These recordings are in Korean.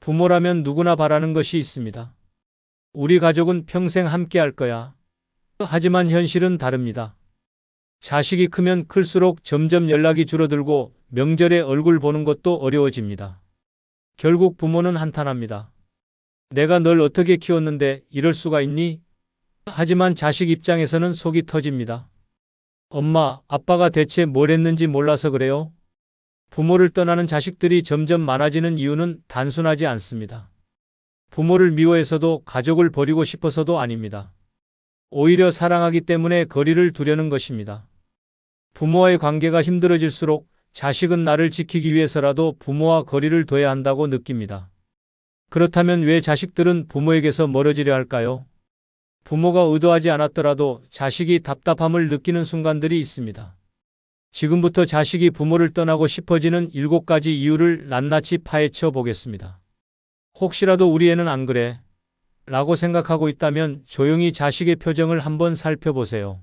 부모라면 누구나 바라는 것이 있습니다. 우리 가족은 평생 함께 할 거야. 하지만 현실은 다릅니다. 자식이 크면 클수록 점점 연락이 줄어들고 명절에 얼굴 보는 것도 어려워집니다. 결국 부모는 한탄합니다. 내가 널 어떻게 키웠는데 이럴 수가 있니? 하지만 자식 입장에서는 속이 터집니다. 엄마, 아빠가 대체 뭘 했는지 몰라서 그래요? 부모를 떠나는 자식들이 점점 많아지는 이유는 단순하지 않습니다. 부모를 미워해서도 가족을 버리고 싶어서도 아닙니다. 오히려 사랑하기 때문에 거리를 두려는 것입니다. 부모와의 관계가 힘들어질수록 자식은 나를 지키기 위해서라도 부모와 거리를 둬야 한다고 느낍니다. 그렇다면 왜 자식들은 부모에게서 멀어지려 할까요? 부모가 의도하지 않았더라도 자식이 답답함을 느끼는 순간들이 있습니다. 지금부터 자식이 부모를 떠나고 싶어지는 7가지 이유를 낱낱이 파헤쳐 보겠습니다. 혹시라도 우리 애는 안 그래? 라고 생각하고 있다면 조용히 자식의 표정을 한번 살펴보세요.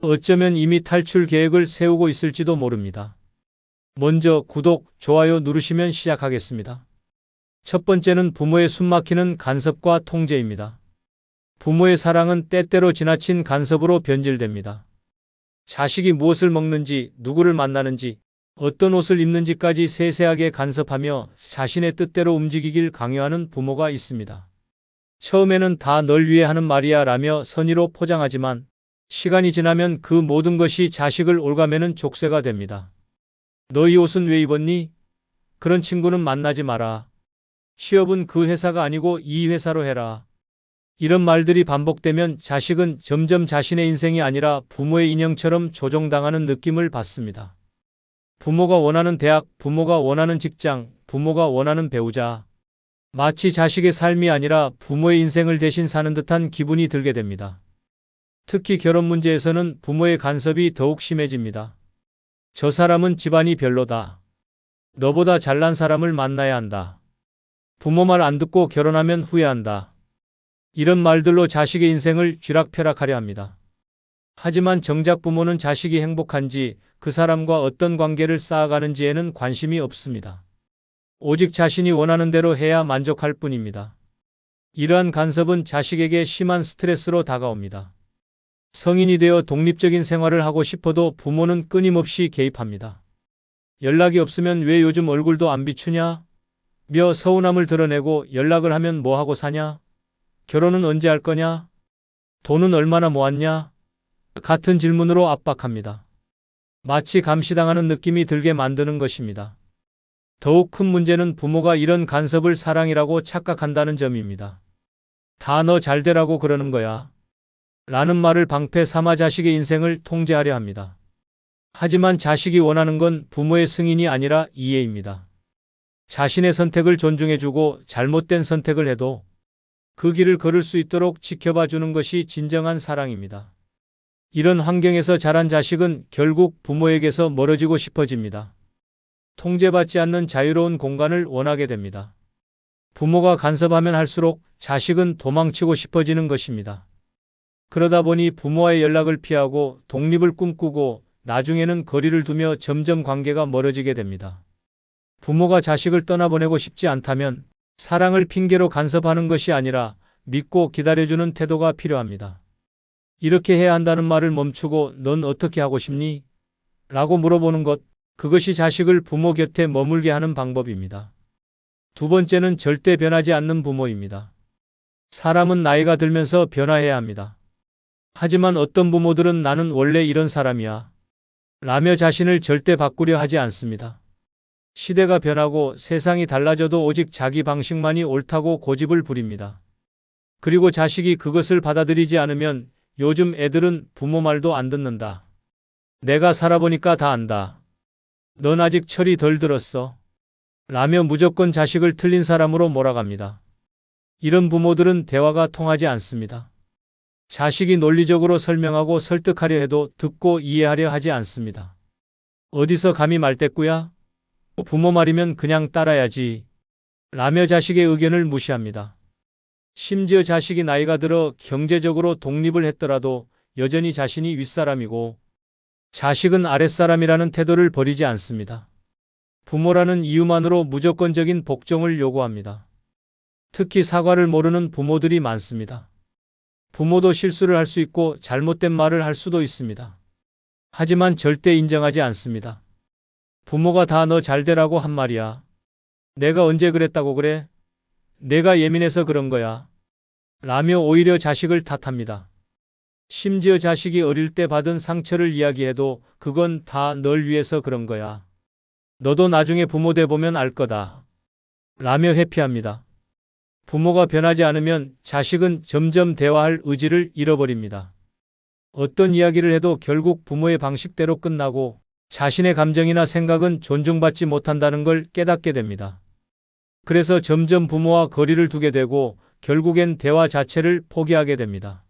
어쩌면 이미 탈출 계획을 세우고 있을지도 모릅니다. 먼저 구독, 좋아요 누르시면 시작하겠습니다. 첫 번째는 부모의 숨막히는 간섭과 통제입니다. 부모의 사랑은 때때로 지나친 간섭으로 변질됩니다. 자식이 무엇을 먹는지, 누구를 만나는지, 어떤 옷을 입는지까지 세세하게 간섭하며 자신의 뜻대로 움직이길 강요하는 부모가 있습니다. 처음에는 다 널 위해 하는 말이야 라며 선의로 포장하지만 시간이 지나면 그 모든 것이 자식을 옭아매는 족쇄가 됩니다. 너 이 옷은 왜 입었니? 그런 친구는 만나지 마라. 취업은 그 회사가 아니고 이 회사로 해라. 이런 말들이 반복되면 자식은 점점 자신의 인생이 아니라 부모의 인형처럼 조종당하는 느낌을 받습니다. 부모가 원하는 대학, 부모가 원하는 직장, 부모가 원하는 배우자. 마치 자식의 삶이 아니라 부모의 인생을 대신 사는 듯한 기분이 들게 됩니다. 특히 결혼 문제에서는 부모의 간섭이 더욱 심해집니다. 저 사람은 집안이 별로다. 너보다 잘난 사람을 만나야 한다. 부모 말 안 듣고 결혼하면 후회한다. 이런 말들로 자식의 인생을 쥐락펴락하려 합니다. 하지만 정작 부모는 자식이 행복한지 그 사람과 어떤 관계를 쌓아가는지에는 관심이 없습니다. 오직 자신이 원하는 대로 해야 만족할 뿐입니다. 이러한 간섭은 자식에게 심한 스트레스로 다가옵니다. 성인이 되어 독립적인 생활을 하고 싶어도 부모는 끊임없이 개입합니다. 연락이 없으면 왜 요즘 얼굴도 안 비추냐? 며 서운함을 드러내고 연락을 하면 뭐 하고 사냐? 결혼은 언제 할 거냐? 돈은 얼마나 모았냐? 같은 질문으로 압박합니다. 마치 감시당하는 느낌이 들게 만드는 것입니다. 더욱 큰 문제는 부모가 이런 간섭을 사랑이라고 착각한다는 점입니다. 다 너 잘되라고 그러는 거야. 라는 말을 방패 삼아 자식의 인생을 통제하려 합니다. 하지만 자식이 원하는 건 부모의 승인이 아니라 이해입니다. 자신의 선택을 존중해주고 잘못된 선택을 해도 그 길을 걸을 수 있도록 지켜봐 주는 것이 진정한 사랑입니다. 이런 환경에서 자란 자식은 결국 부모에게서 멀어지고 싶어집니다. 통제받지 않는 자유로운 공간을 원하게 됩니다. 부모가 간섭하면 할수록 자식은 도망치고 싶어지는 것입니다. 그러다 보니 부모와의 연락을 피하고 독립을 꿈꾸고 나중에는 거리를 두며 점점 관계가 멀어지게 됩니다. 부모가 자식을 떠나보내고 싶지 않다면 사랑을 핑계로 간섭하는 것이 아니라 믿고 기다려주는 태도가 필요합니다. 이렇게 해야 한다는 말을 멈추고 넌 어떻게 하고 싶니? 라고 물어보는 것, 그것이 자식을 부모 곁에 머물게 하는 방법입니다. 두 번째는 절대 변하지 않는 부모입니다. 사람은 나이가 들면서 변화해야 합니다. 하지만 어떤 부모들은 나는 원래 이런 사람이야 라며 자신을 절대 바꾸려 하지 않습니다. 시대가 변하고 세상이 달라져도 오직 자기 방식만이 옳다고 고집을 부립니다. 그리고 자식이 그것을 받아들이지 않으면 요즘 애들은 부모 말도 안 듣는다. 내가 살아보니까 다 안다. 넌 아직 철이 덜 들었어. 라며 무조건 자식을 틀린 사람으로 몰아갑니다. 이런 부모들은 대화가 통하지 않습니다. 자식이 논리적으로 설명하고 설득하려 해도 듣고 이해하려 하지 않습니다. 어디서 감히 말대꾸야? 부모 말이면 그냥 따라야지. 라며 자식의 의견을 무시합니다. 심지어 자식이 나이가 들어 경제적으로 독립을 했더라도 여전히 자신이 윗사람이고 자식은 아랫사람이라는 태도를 버리지 않습니다. 부모라는 이유만으로 무조건적인 복종을 요구합니다. 특히 사과를 모르는 부모들이 많습니다. 부모도 실수를 할 수 있고 잘못된 말을 할 수도 있습니다. 하지만 절대 인정하지 않습니다. 부모가 다 너 잘되라고 한 말이야. 내가 언제 그랬다고 그래? 내가 예민해서 그런 거야. 라며 오히려 자식을 탓합니다. 심지어 자식이 어릴 때 받은 상처를 이야기해도 그건 다 널 위해서 그런 거야. 너도 나중에 부모 돼 보면 알 거다. 라며 회피합니다. 부모가 변하지 않으면 자식은 점점 대화할 의지를 잃어버립니다. 어떤 이야기를 해도 결국 부모의 방식대로 끝나고 자신의 감정이나 생각은 존중받지 못한다는 걸 깨닫게 됩니다. 그래서 점점 부모와 거리를 두게 되고 결국엔 대화 자체를 포기하게 됩니다.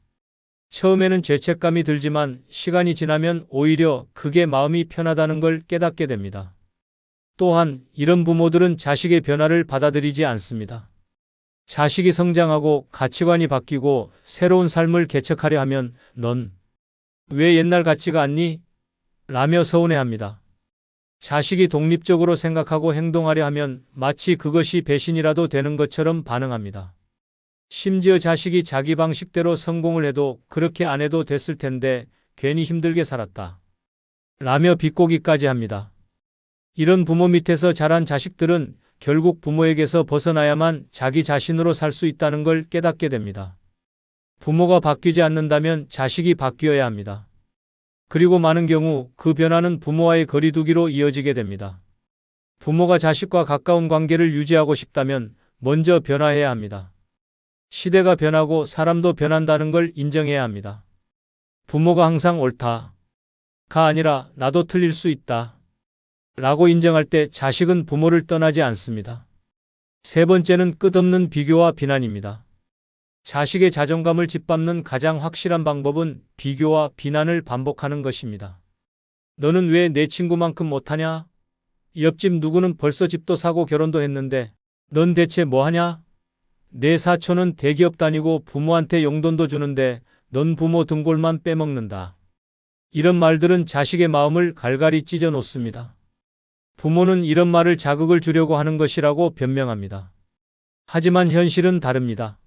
처음에는 죄책감이 들지만 시간이 지나면 오히려 그게 마음이 편하다는 걸 깨닫게 됩니다. 또한 이런 부모들은 자식의 변화를 받아들이지 않습니다. 자식이 성장하고 가치관이 바뀌고 새로운 삶을 개척하려 하면 넌 왜 옛날 같지가 않니? 라며 서운해합니다. 자식이 독립적으로 생각하고 행동하려 하면 마치 그것이 배신이라도 되는 것처럼 반응합니다. 심지어 자식이 자기 방식대로 성공을 해도 그렇게 안 해도 됐을 텐데 괜히 힘들게 살았다. 라며 비꼬기까지 합니다. 이런 부모 밑에서 자란 자식들은 결국 부모에게서 벗어나야만 자기 자신으로 살 수 있다는 걸 깨닫게 됩니다. 부모가 바뀌지 않는다면 자식이 바뀌어야 합니다. 그리고 많은 경우 그 변화는 부모와의 거리두기로 이어지게 됩니다. 부모가 자식과 가까운 관계를 유지하고 싶다면 먼저 변화해야 합니다. 시대가 변하고 사람도 변한다는 걸 인정해야 합니다. 부모가 항상 옳다가 아니라 나도 틀릴 수 있다 라고 인정할 때 자식은 부모를 떠나지 않습니다. 세 번째는 끝없는 비교와 비난입니다. 자식의 자존감을 짓밟는 가장 확실한 방법은 비교와 비난을 반복하는 것입니다. 너는 왜 내 친구만큼 못하냐? 옆집 누구는 벌써 집도 사고 결혼도 했는데 넌 대체 뭐하냐? 내 사촌은 대기업 다니고 부모한테 용돈도 주는데 넌 부모 등골만 빼먹는다. 이런 말들은 자식의 마음을 갈갈이 찢어 놓습니다. 부모는 이런 말을 자극을 주려고 하는 것이라고 변명합니다. 하지만 현실은 다릅니다.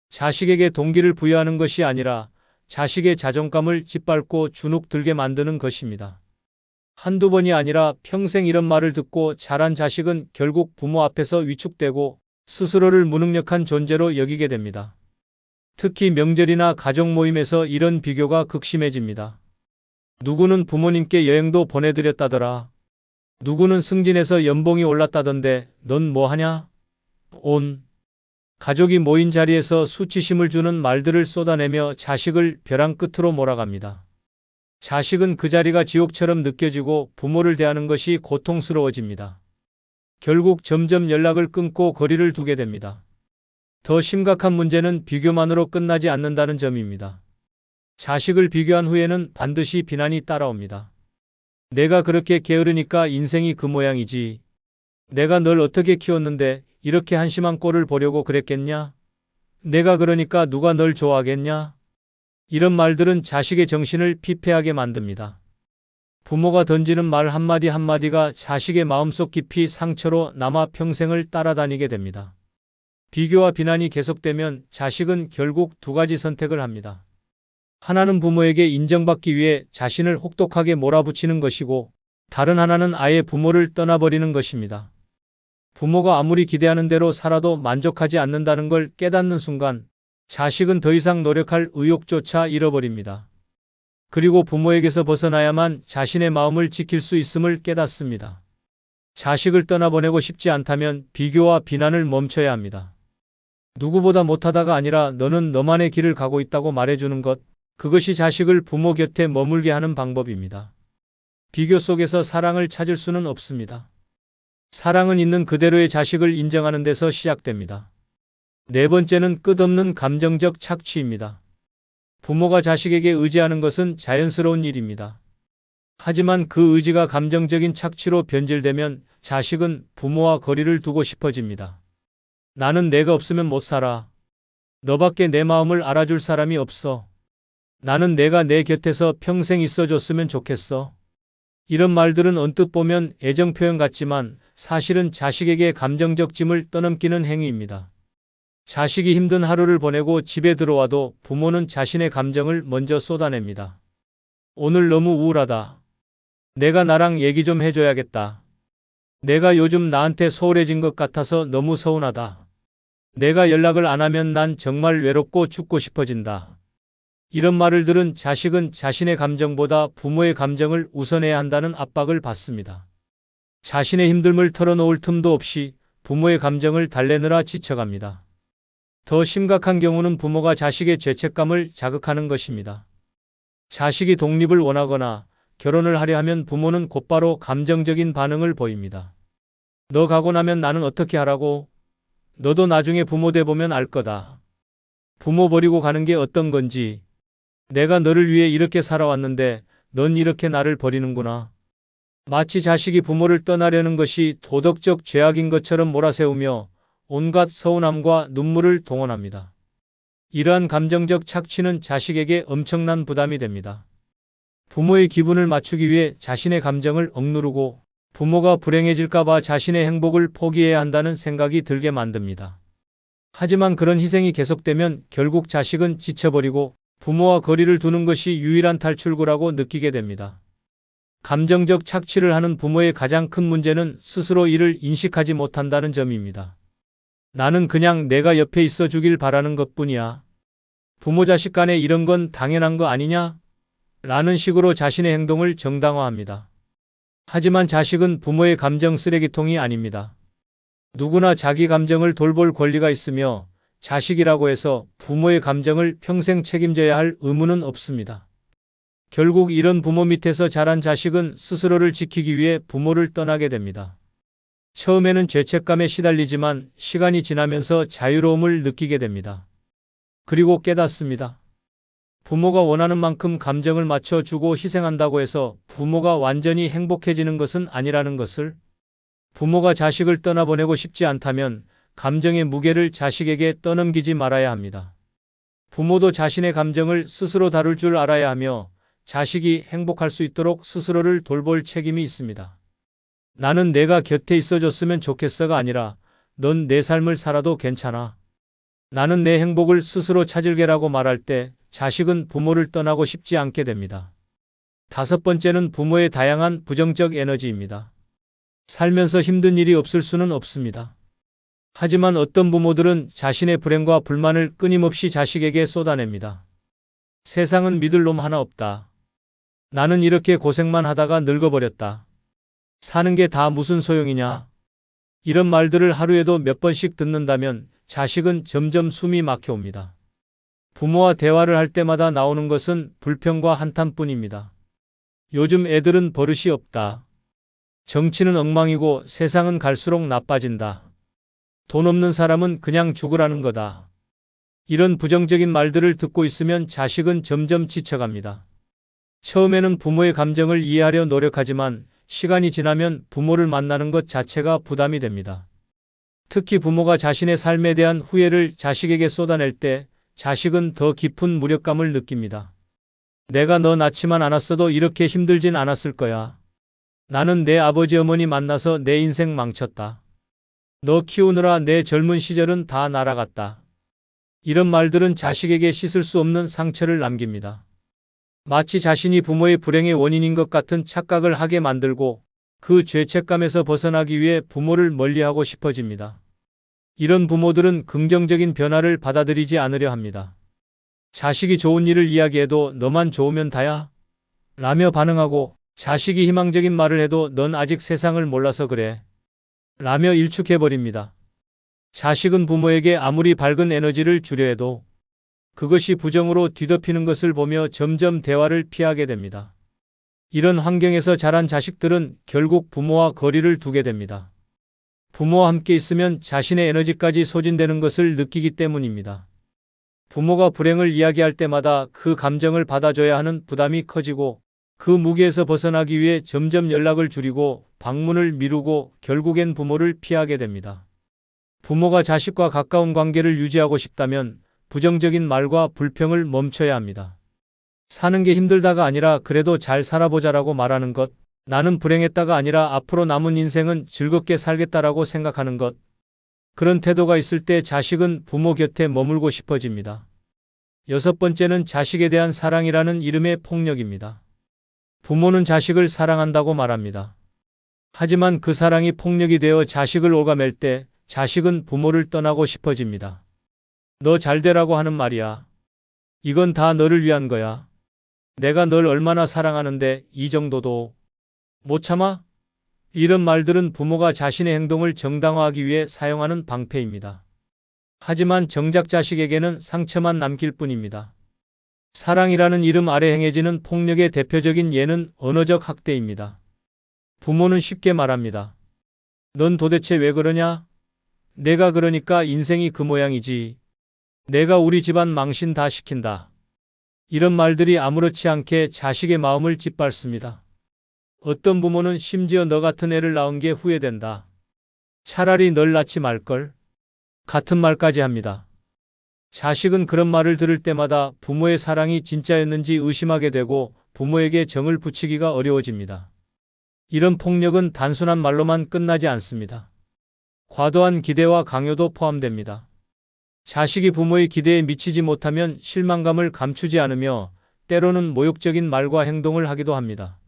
자식에게 동기를 부여하는 것이 아니라 자식의 자존감을 짓밟고 주눅 들게 만드는 것입니다. 한두 번이 아니라 평생 이런 말을 듣고 자란 자식은 결국 부모 앞에서 위축되고 스스로를 무능력한 존재로 여기게 됩니다. 특히 명절이나 가족 모임에서 이런 비교가 극심해집니다. 누구는 부모님께 여행도 보내드렸다더라. 누구는 승진해서 연봉이 올랐다던데 넌 뭐하냐? 온 가족이 모인 자리에서 수치심을 주는 말들을 쏟아내며 자식을 벼랑 끝으로 몰아갑니다. 자식은 그 자리가 지옥처럼 느껴지고 부모를 대하는 것이 고통스러워집니다. 결국 점점 연락을 끊고 거리를 두게 됩니다. 더 심각한 문제는 비교만으로 끝나지 않는다는 점입니다. 자식을 비교한 후에는 반드시 비난이 따라옵니다. 내가 그렇게 게으르니까 인생이 그 모양이지. 내가 널 어떻게 키웠는데 이렇게 한심한 꼴을 보려고 그랬겠냐? 내가 그러니까 누가 널 좋아하겠냐? 이런 말들은 자식의 정신을 피폐하게 만듭니다. 부모가 던지는 말 한마디 한마디가 자식의 마음속 깊이 상처로 남아 평생을 따라다니게 됩니다. 비교와 비난이 계속되면 자식은 결국 두 가지 선택을 합니다. 하나는 부모에게 인정받기 위해 자신을 혹독하게 몰아붙이는 것이고, 다른 하나는 아예 부모를 떠나버리는 것입니다. 부모가 아무리 기대하는 대로 살아도 만족하지 않는다는 걸 깨닫는 순간 자식은 더 이상 노력할 의욕조차 잃어버립니다. 그리고 부모에게서 벗어나야만 자신의 마음을 지킬 수 있음을 깨닫습니다. 자식을 떠나보내고 싶지 않다면 비교와 비난을 멈춰야 합니다. 누구보다 못하다가 아니라 너는 너만의 길을 가고 있다고 말해주는 것, 그것이 자식을 부모 곁에 머물게 하는 방법입니다. 비교 속에서 사랑을 찾을 수는 없습니다. 사랑은 있는 그대로의 자식을 인정하는 데서 시작됩니다. 네 번째는 끝없는 감정적 착취입니다. 부모가 자식에게 의지하는 것은 자연스러운 일입니다. 하지만 그 의지가 감정적인 착취로 변질되면 자식은 부모와 거리를 두고 싶어집니다. 나는 내가 없으면 못 살아. 너밖에 내 마음을 알아줄 사람이 없어. 나는 내가 내 곁에서 평생 있어줬으면 좋겠어. 이런 말들은 언뜻 보면 애정 표현 같지만 사실은 자식에게 감정적 짐을 떠넘기는 행위입니다. 자식이 힘든 하루를 보내고 집에 들어와도 부모는 자신의 감정을 먼저 쏟아냅니다. 오늘 너무 우울하다. 내가 나랑 얘기 좀 해줘야겠다. 내가 요즘 나한테 소홀해진 것 같아서 너무 서운하다. 내가 연락을 안 하면 난 정말 외롭고 죽고 싶어진다. 이런 말을 들은 자식은 자신의 감정보다 부모의 감정을 우선해야 한다는 압박을 받습니다. 자신의 힘듦을 털어놓을 틈도 없이 부모의 감정을 달래느라 지쳐갑니다. 더 심각한 경우는 부모가 자식의 죄책감을 자극하는 것입니다. 자식이 독립을 원하거나 결혼을 하려 하면 부모는 곧바로 감정적인 반응을 보입니다. 너 가고 나면 나는 어떻게 하라고? 너도 나중에 부모 돼 보면 알 거다. 부모 버리고 가는 게 어떤 건지. 내가 너를 위해 이렇게 살아왔는데 넌 이렇게 나를 버리는구나. 마치 자식이 부모를 떠나려는 것이 도덕적 죄악인 것처럼 몰아세우며 온갖 서운함과 눈물을 동원합니다. 이러한 감정적 착취는 자식에게 엄청난 부담이 됩니다. 부모의 기분을 맞추기 위해 자신의 감정을 억누르고 부모가 불행해질까봐 자신의 행복을 포기해야 한다는 생각이 들게 만듭니다. 하지만 그런 희생이 계속되면 결국 자식은 지쳐버리고 부모와 거리를 두는 것이 유일한 탈출구라고 느끼게 됩니다. 감정적 착취를 하는 부모의 가장 큰 문제는 스스로 이를 인식하지 못한다는 점입니다. 나는 그냥 내가 옆에 있어 주길 바라는 것뿐이야. 부모 자식 간에 이런 건 당연한 거 아니냐? 라는 식으로 자신의 행동을 정당화합니다. 하지만 자식은 부모의 감정 쓰레기통이 아닙니다. 누구나 자기 감정을 돌볼 권리가 있으며 자식이라고 해서 부모의 감정을 평생 책임져야 할 의무는 없습니다. 결국 이런 부모 밑에서 자란 자식은 스스로를 지키기 위해 부모를 떠나게 됩니다. 처음에는 죄책감에 시달리지만 시간이 지나면서 자유로움을 느끼게 됩니다. 그리고 깨닫습니다. 부모가 원하는 만큼 감정을 맞춰주고 희생한다고 해서 부모가 완전히 행복해지는 것은 아니라는 것을, 부모가 자식을 떠나보내고 싶지 않다면 감정의 무게를 자식에게 떠넘기지 말아야 합니다. 부모도 자신의 감정을 스스로 다룰 줄 알아야 하며 자식이 행복할 수 있도록 스스로를 돌볼 책임이 있습니다. 나는 내가 곁에 있어줬으면 좋겠어가 아니라 넌 내 삶을 살아도 괜찮아. 나는 내 행복을 스스로 찾을게라고 말할 때 자식은 부모를 떠나고 싶지 않게 됩니다. 다섯 번째는 부모의 다양한 부정적 에너지입니다. 살면서 힘든 일이 없을 수는 없습니다. 하지만 어떤 부모들은 자신의 불행과 불만을 끊임없이 자식에게 쏟아냅니다. 세상은 믿을 놈 하나 없다. 나는 이렇게 고생만 하다가 늙어버렸다. 사는 게 다 무슨 소용이냐. 이런 말들을 하루에도 몇 번씩 듣는다면 자식은 점점 숨이 막혀옵니다. 부모와 대화를 할 때마다 나오는 것은 불평과 한탄뿐입니다. 요즘 애들은 버릇이 없다. 정치는 엉망이고 세상은 갈수록 나빠진다. 돈 없는 사람은 그냥 죽으라는 거다. 이런 부정적인 말들을 듣고 있으면 자식은 점점 지쳐갑니다. 처음에는 부모의 감정을 이해하려 노력하지만 시간이 지나면 부모를 만나는 것 자체가 부담이 됩니다. 특히 부모가 자신의 삶에 대한 후회를 자식에게 쏟아낼 때 자식은 더 깊은 무력감을 느낍니다. 내가 너 낳지만 않았어도 이렇게 힘들진 않았을 거야. 나는 내 아버지 어머니 만나서 내 인생 망쳤다. 너 키우느라 내 젊은 시절은 다 날아갔다. 이런 말들은 자식에게 씻을 수 없는 상처를 남깁니다. 마치 자신이 부모의 불행의 원인인 것 같은 착각을 하게 만들고 그 죄책감에서 벗어나기 위해 부모를 멀리하고 싶어집니다. 이런 부모들은 긍정적인 변화를 받아들이지 않으려 합니다. 자식이 좋은 일을 이야기해도 너만 좋으면 다야? 라며 반응하고 자식이 희망적인 말을 해도 넌 아직 세상을 몰라서 그래. 라며 일축해버립니다. 자식은 부모에게 아무리 밝은 에너지를 주려 해도 그것이 부정으로 뒤덮이는 것을 보며 점점 대화를 피하게 됩니다. 이런 환경에서 자란 자식들은 결국 부모와 거리를 두게 됩니다. 부모와 함께 있으면 자신의 에너지까지 소진되는 것을 느끼기 때문입니다. 부모가 불행을 이야기할 때마다 그 감정을 받아줘야 하는 부담이 커지고 그 무게에서 벗어나기 위해 점점 연락을 줄이고 방문을 미루고 결국엔 부모를 피하게 됩니다. 부모가 자식과 가까운 관계를 유지하고 싶다면 부정적인 말과 불평을 멈춰야 합니다. 사는 게 힘들다가 아니라 그래도 잘 살아보자라고 말하는 것, 나는 불행했다가 아니라 앞으로 남은 인생은 즐겁게 살겠다라고 생각하는 것, 그런 태도가 있을 때 자식은 부모 곁에 머물고 싶어집니다. 여섯 번째는 자식에 대한 사랑이라는 이름의 폭력입니다. 부모는 자식을 사랑한다고 말합니다. 하지만 그 사랑이 폭력이 되어 자식을 옭아맬 때 자식은 부모를 떠나고 싶어집니다. 너 잘 되라고 하는 말이야. 이건 다 너를 위한 거야. 내가 널 얼마나 사랑하는데 이 정도도 못 참아? 이런 말들은 부모가 자신의 행동을 정당화하기 위해 사용하는 방패입니다. 하지만 정작 자식에게는 상처만 남길 뿐입니다. 사랑이라는 이름 아래 행해지는 폭력의 대표적인 예는 언어적 학대입니다. 부모는 쉽게 말합니다. 넌 도대체 왜 그러냐? 내가 그러니까 인생이 그 모양이지. 내가 우리 집안 망신 다 시킨다. 이런 말들이 아무렇지 않게 자식의 마음을 짓밟습니다. 어떤 부모는 심지어 너 같은 애를 낳은 게 후회된다. 차라리 널 낳지 말걸. 같은 말까지 합니다. 자식은 그런 말을 들을 때마다 부모의 사랑이 진짜였는지 의심하게 되고 부모에게 정을 붙이기가 어려워집니다. 이런 폭력은 단순한 말로만 끝나지 않습니다. 과도한 기대와 강요도 포함됩니다. 자식이 부모의 기대에 미치지 못하면 실망감을 감추지 않으며 때로는 모욕적인 말과 행동을 하기도 합니다.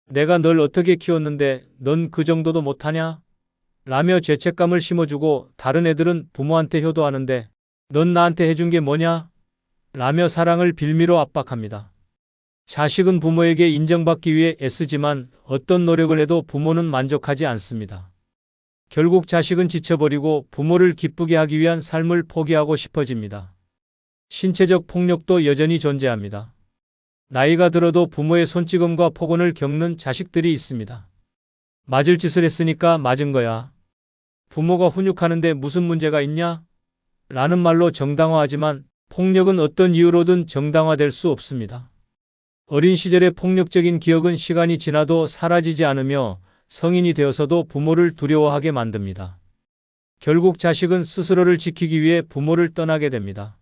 내가 널 어떻게 키웠는데 넌 그 정도도 못하냐? 라며 죄책감을 심어주고 다른 애들은 부모한테 효도하는데 넌 나한테 해준 게 뭐냐? 라며 사랑을 빌미로 압박합니다. 자식은 부모에게 인정받기 위해 애쓰지만 어떤 노력을 해도 부모는 만족하지 않습니다. 결국 자식은 지쳐버리고 부모를 기쁘게 하기 위한 삶을 포기하고 싶어집니다. 신체적 폭력도 여전히 존재합니다. 나이가 들어도 부모의 손찌검과 폭언을 겪는 자식들이 있습니다. 맞을 짓을 했으니까 맞은 거야. 부모가 훈육하는데 무슨 문제가 있냐? 라는 말로 정당화하지만 폭력은 어떤 이유로든 정당화될 수 없습니다. 어린 시절의 폭력적인 기억은 시간이 지나도 사라지지 않으며 성인이 되어서도 부모를 두려워하게 만듭니다. 결국 자식은 스스로를 지키기 위해 부모를 떠나게 됩니다.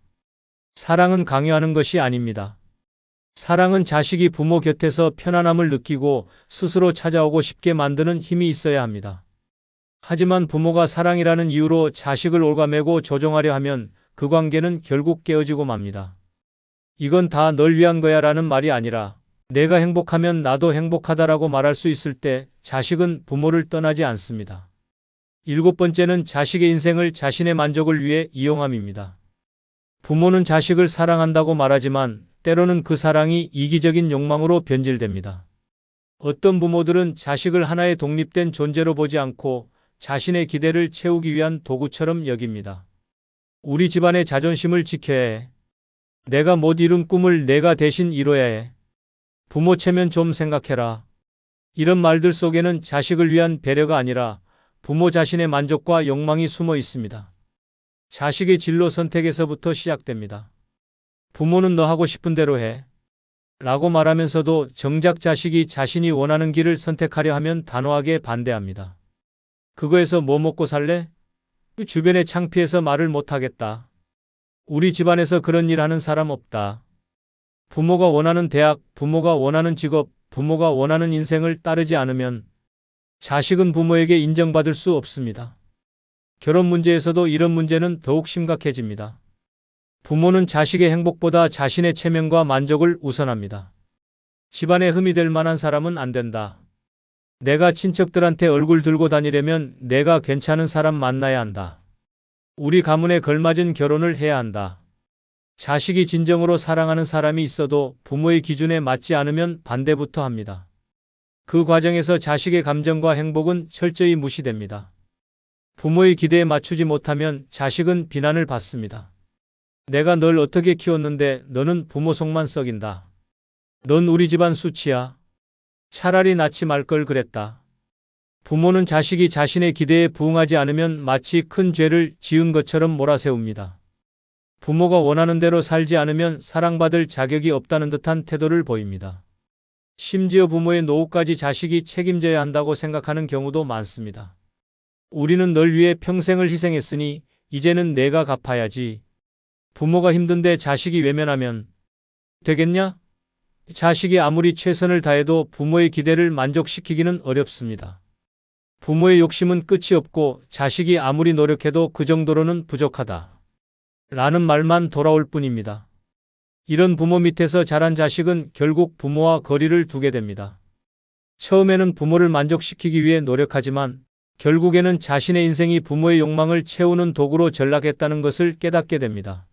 사랑은 강요하는 것이 아닙니다. 사랑은 자식이 부모 곁에서 편안함을 느끼고 스스로 찾아오고 싶게 만드는 힘이 있어야 합니다. 하지만 부모가 사랑이라는 이유로 자식을 옭아매고 조종하려 하면 그 관계는 결국 깨어지고 맙니다. 이건 다 널 위한 거야 라는 말이 아니라 내가 행복하면 나도 행복하다라고 말할 수 있을 때 자식은 부모를 떠나지 않습니다. 일곱 번째는 자식의 인생을 자신의 만족을 위해 이용함입니다. 부모는 자식을 사랑한다고 말하지만 때로는 그 사랑이 이기적인 욕망으로 변질됩니다. 어떤 부모들은 자식을 하나의 독립된 존재로 보지 않고 자신의 기대를 채우기 위한 도구처럼 여깁니다. 우리 집안의 자존심을 지켜야 해. 내가 못 이룬 꿈을 내가 대신 이뤄야 해. 부모 체면 좀 생각해라. 이런 말들 속에는 자식을 위한 배려가 아니라 부모 자신의 만족과 욕망이 숨어 있습니다. 자식의 진로 선택에서부터 시작됩니다. 부모는 너 하고 싶은 대로 해. 라고 말하면서도 정작 자식이 자신이 원하는 길을 선택하려 하면 단호하게 반대합니다. 그거에서 뭐 먹고 살래? 주변에 창피해서 말을 못하겠다. 우리 집안에서 그런 일 하는 사람 없다. 부모가 원하는 대학, 부모가 원하는 직업, 부모가 원하는 인생을 따르지 않으면 자식은 부모에게 인정받을 수 없습니다. 결혼 문제에서도 이런 문제는 더욱 심각해집니다. 부모는 자식의 행복보다 자신의 체면과 만족을 우선합니다. 집안에 흠이 될 만한 사람은 안 된다. 내가 친척들한테 얼굴 들고 다니려면 내가 괜찮은 사람 만나야 한다. 우리 가문에 걸맞은 결혼을 해야 한다. 자식이 진정으로 사랑하는 사람이 있어도 부모의 기준에 맞지 않으면 반대부터 합니다. 그 과정에서 자식의 감정과 행복은 철저히 무시됩니다. 부모의 기대에 맞추지 못하면 자식은 비난을 받습니다. 내가 널 어떻게 키웠는데 너는 부모 속만 썩인다. 넌 우리 집안 수치야. 차라리 낳지 말 걸 그랬다. 부모는 자식이 자신의 기대에 부응하지 않으면 마치 큰 죄를 지은 것처럼 몰아세웁니다. 부모가 원하는 대로 살지 않으면 사랑받을 자격이 없다는 듯한 태도를 보입니다. 심지어 부모의 노후까지 자식이 책임져야 한다고 생각하는 경우도 많습니다. 우리는 널 위해 평생을 희생했으니 이제는 내가 갚아야지. 부모가 힘든데 자식이 외면하면 되겠냐? 자식이 아무리 최선을 다해도 부모의 기대를 만족시키기는 어렵습니다. 부모의 욕심은 끝이 없고 자식이 아무리 노력해도 그 정도로는 부족하다. 라는 말만 돌아올 뿐입니다. 이런 부모 밑에서 자란 자식은 결국 부모와 거리를 두게 됩니다. 처음에는 부모를 만족시키기 위해 노력하지만 결국에는 자신의 인생이 부모의 욕망을 채우는 도구로 전락했다는 것을 깨닫게 됩니다.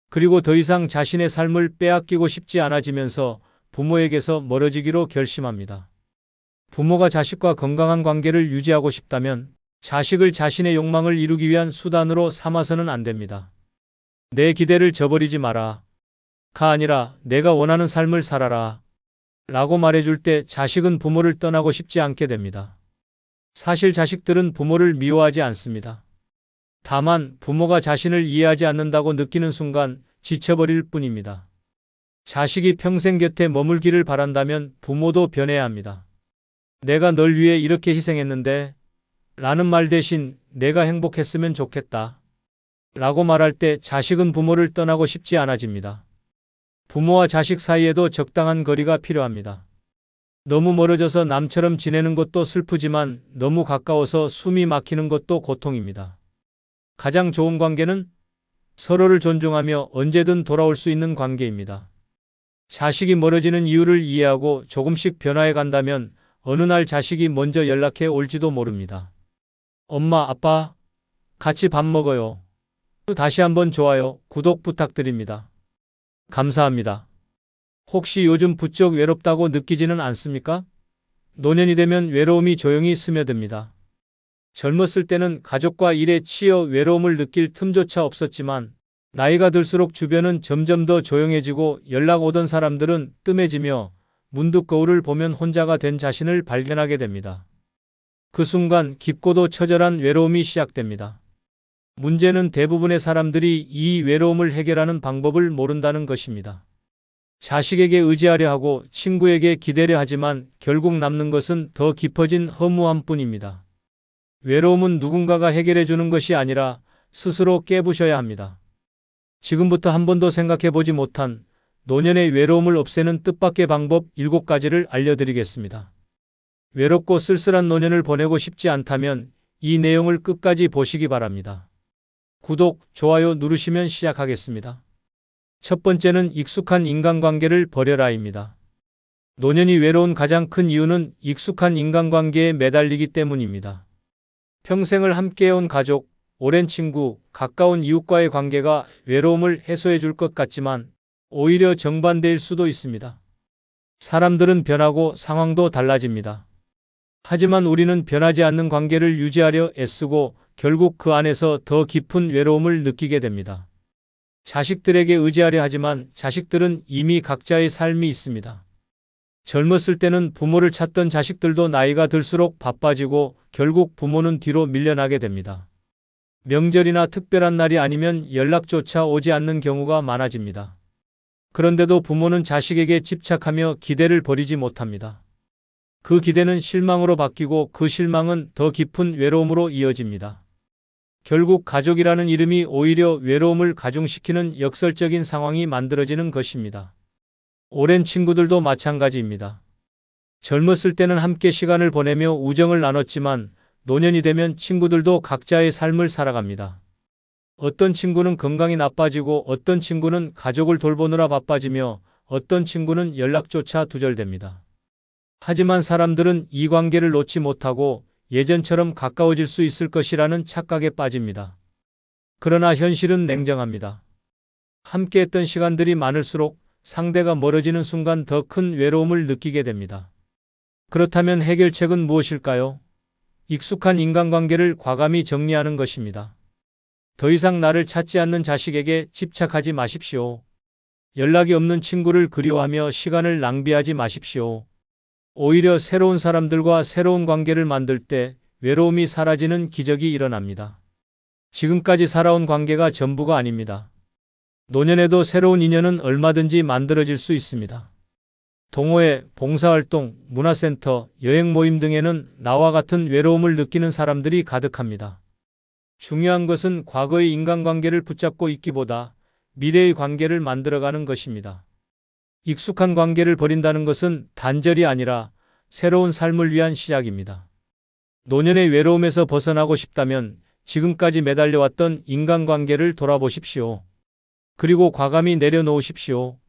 그리고 더 이상 자신의 삶을 빼앗기고 싶지 않아지면서 부모에게서 멀어지기로 결심합니다. 부모가 자식과 건강한 관계를 유지하고 싶다면 자식을 자신의 욕망을 이루기 위한 수단으로 삼아서는 안 됩니다. 내 기대를 저버리지 마라. 가 아니라 내가 원하는 삶을 살아라. 라고 말해줄 때 자식은 부모를 떠나고 싶지 않게 됩니다. 사실 자식들은 부모를 미워하지 않습니다. 다만 부모가 자신을 이해하지 않는다고 느끼는 순간 지쳐버릴 뿐입니다. 자식이 평생 곁에 머물기를 바란다면 부모도 변해야 합니다. 내가 널 위해 이렇게 희생했는데 라는 말 대신 내가 행복했으면 좋겠다. 라고 말할 때 자식은 부모를 떠나고 싶지 않아집니다. 부모와 자식 사이에도 적당한 거리가 필요합니다. 너무 멀어져서 남처럼 지내는 것도 슬프지만 너무 가까워서 숨이 막히는 것도 고통입니다. 가장 좋은 관계는 서로를 존중하며 언제든 돌아올 수 있는 관계입니다. 자식이 멀어지는 이유를 이해하고 조금씩 변화해 간다면 어느 날 자식이 먼저 연락해 올지도 모릅니다. 엄마, 아빠, 같이 밥 먹어요. 다시 한번 좋아요, 구독 부탁드립니다. 감사합니다. 혹시 요즘 부쩍 외롭다고 느끼지는 않습니까? 노년이 되면 외로움이 조용히 스며듭니다. 젊었을 때는 가족과 일에 치여 외로움을 느낄 틈조차 없었지만 나이가 들수록 주변은 점점 더 조용해지고 연락 오던 사람들은 뜸해지며 문득 거울을 보면 혼자가 된 자신을 발견하게 됩니다. 그 순간 깊고도 처절한 외로움이 시작됩니다. 문제는 대부분의 사람들이 이 외로움을 해결하는 방법을 모른다는 것입니다. 자식에게 의지하려 하고 친구에게 기대려 하지만 결국 남는 것은 더 깊어진 허무함뿐입니다. 외로움은 누군가가 해결해 주는 것이 아니라 스스로 깨부셔야 합니다. 지금부터 한 번도 생각해 보지 못한 노년의 외로움을 없애는 뜻밖의 방법 7가지를 알려드리겠습니다. 외롭고 쓸쓸한 노년을 보내고 싶지 않다면 이 내용을 끝까지 보시기 바랍니다. 구독, 좋아요 누르시면 시작하겠습니다. 첫 번째는 익숙한 인간관계를 버려라입니다. 노년이 외로운 가장 큰 이유는 익숙한 인간관계에 매달리기 때문입니다. 평생을 함께해온 가족, 오랜 친구, 가까운 이웃과의 관계가 외로움을 해소해 줄 것 같지만 오히려 정반대일 수도 있습니다. 사람들은 변하고 상황도 달라집니다. 하지만 우리는 변하지 않는 관계를 유지하려 애쓰고 결국 그 안에서 더 깊은 외로움을 느끼게 됩니다. 자식들에게 의지하려 하지만 자식들은 이미 각자의 삶이 있습니다. 젊었을 때는 부모를 찾던 자식들도 나이가 들수록 바빠지고 결국 부모는 뒤로 밀려나게 됩니다. 명절이나 특별한 날이 아니면 연락조차 오지 않는 경우가 많아집니다. 그런데도 부모는 자식에게 집착하며 기대를 버리지 못합니다. 그 기대는 실망으로 바뀌고 그 실망은 더 깊은 외로움으로 이어집니다. 결국 가족이라는 이름이 오히려 외로움을 가중시키는 역설적인 상황이 만들어지는 것입니다. 오랜 친구들도 마찬가지입니다. 젊었을 때는 함께 시간을 보내며 우정을 나눴지만 노년이 되면 친구들도 각자의 삶을 살아갑니다. 어떤 친구는 건강이 나빠지고 어떤 친구는 가족을 돌보느라 바빠지며 어떤 친구는 연락조차 두절됩니다. 하지만 사람들은 이 관계를 놓지 못하고 예전처럼 가까워질 수 있을 것이라는 착각에 빠집니다. 그러나 현실은 냉정합니다. 함께했던 시간들이 많을수록 상대가 멀어지는 순간 더 큰 외로움을 느끼게 됩니다. 그렇다면 해결책은 무엇일까요? 익숙한 인간관계를 과감히 정리하는 것입니다. 더 이상 나를 찾지 않는 자식에게 집착하지 마십시오. 연락이 없는 친구를 그리워하며 시간을 낭비하지 마십시오. 오히려 새로운 사람들과 새로운 관계를 만들 때 외로움이 사라지는 기적이 일어납니다. 지금까지 살아온 관계가 전부가 아닙니다. 노년에도 새로운 인연은 얼마든지 만들어질 수 있습니다. 동호회, 봉사활동, 문화센터, 여행 모임 등에는 나와 같은 외로움을 느끼는 사람들이 가득합니다. 중요한 것은 과거의 인간관계를 붙잡고 있기보다 미래의 관계를 만들어가는 것입니다. 익숙한 관계를 버린다는 것은 단절이 아니라 새로운 삶을 위한 시작입니다. 노년의 외로움에서 벗어나고 싶다면 지금까지 매달려왔던 인간관계를 돌아보십시오. 그리고 과감히 내려놓으십시오.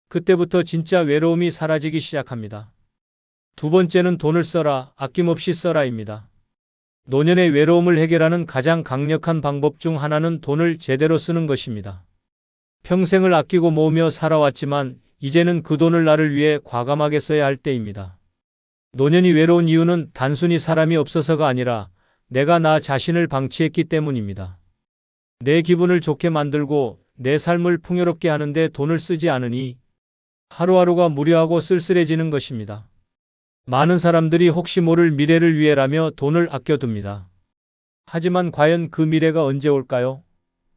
그때부터 진짜 외로움이 사라지기 시작합니다. 두 번째는 돈을 써라, 아낌없이 써라입니다. 노년의 외로움을 해결하는 가장 강력한 방법 중 하나는 돈을 제대로 쓰는 것입니다. 평생을 아끼고 모으며 살아왔지만 이제는 그 돈을 나를 위해 과감하게 써야 할 때입니다. 노년이 외로운 이유는 단순히 사람이 없어서가 아니라 내가 나 자신을 방치했기 때문입니다. 내 기분을 좋게 만들고 내 삶을 풍요롭게 하는데 돈을 쓰지 않으니 하루하루가 무료하고 쓸쓸해지는 것입니다. 많은 사람들이 혹시 모를 미래를 위해라며 돈을 아껴둡니다. 하지만 과연 그 미래가 언제 올까요?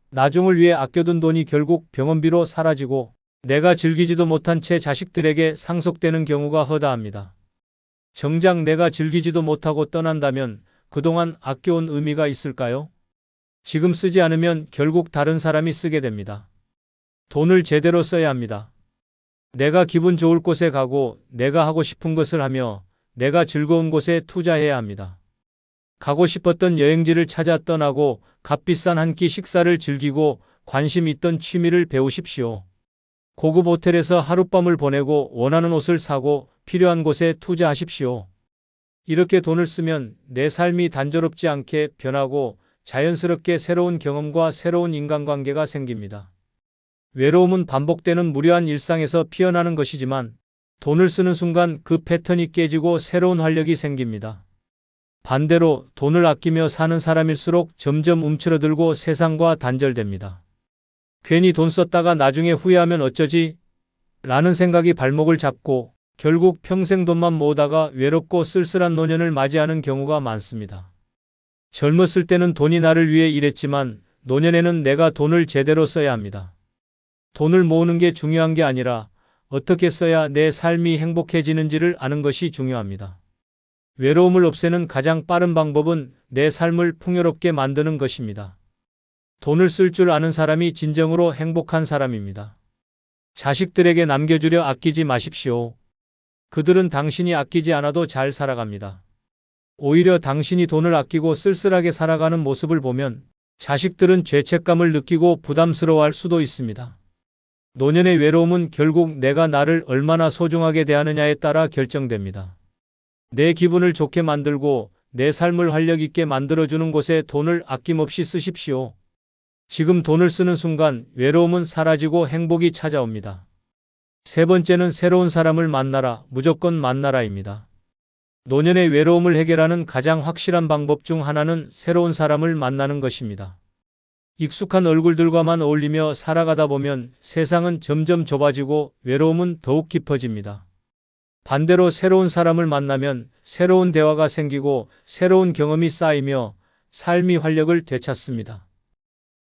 나중을 위해 아껴둔 돈이 결국 병원비로 사라지고 내가 즐기지도 못한 채 자식들에게 상속되는 경우가 허다합니다. 정작 내가 즐기지도 못하고 떠난다면 그동안 아껴온 의미가 있을까요? 지금 쓰지 않으면 결국 다른 사람이 쓰게 됩니다. 돈을 제대로 써야 합니다. 내가 기분 좋을 곳에 가고 내가 하고 싶은 것을 하며 내가 즐거운 곳에 투자해야 합니다. 가고 싶었던 여행지를 찾아 떠나고 값비싼 한 끼 식사를 즐기고 관심 있던 취미를 배우십시오. 고급 호텔에서 하룻밤을 보내고 원하는 옷을 사고 필요한 곳에 투자하십시오. 이렇게 돈을 쓰면 내 삶이 단조롭지 않게 변하고 자연스럽게 새로운 경험과 새로운 인간관계가 생깁니다. 외로움은 반복되는 무료한 일상에서 피어나는 것이지만 돈을 쓰는 순간 그 패턴이 깨지고 새로운 활력이 생깁니다. 반대로 돈을 아끼며 사는 사람일수록 점점 움츠러들고 세상과 단절됩니다. 괜히 돈 썼다가 나중에 후회하면 어쩌지? 라는 생각이 발목을 잡고 결국 평생 돈만 모으다가 외롭고 쓸쓸한 노년을 맞이하는 경우가 많습니다. 젊었을 때는 돈이 나를 위해 일했지만 노년에는 내가 돈을 제대로 써야 합니다. 돈을 모으는 게 중요한 게 아니라 어떻게 써야 내 삶이 행복해지는지를 아는 것이 중요합니다. 외로움을 없애는 가장 빠른 방법은 내 삶을 풍요롭게 만드는 것입니다. 돈을 쓸 줄 아는 사람이 진정으로 행복한 사람입니다. 자식들에게 남겨주려 아끼지 마십시오. 그들은 당신이 아끼지 않아도 잘 살아갑니다. 오히려 당신이 돈을 아끼고 쓸쓸하게 살아가는 모습을 보면 자식들은 죄책감을 느끼고 부담스러워할 수도 있습니다. 노년의 외로움은 결국 내가 나를 얼마나 소중하게 대하느냐에 따라 결정됩니다. 내 기분을 좋게 만들고 내 삶을 활력 있게 만들어주는 곳에 돈을 아낌없이 쓰십시오. 지금 돈을 쓰는 순간 외로움은 사라지고 행복이 찾아옵니다. 세 번째는 새로운 사람을 만나라, 무조건 만나라입니다. 노년의 외로움을 해결하는 가장 확실한 방법 중 하나는 새로운 사람을 만나는 것입니다. 익숙한 얼굴들과만 어울리며 살아가다 보면 세상은 점점 좁아지고 외로움은 더욱 깊어집니다. 반대로 새로운 사람을 만나면 새로운 대화가 생기고 새로운 경험이 쌓이며 삶이 활력을 되찾습니다.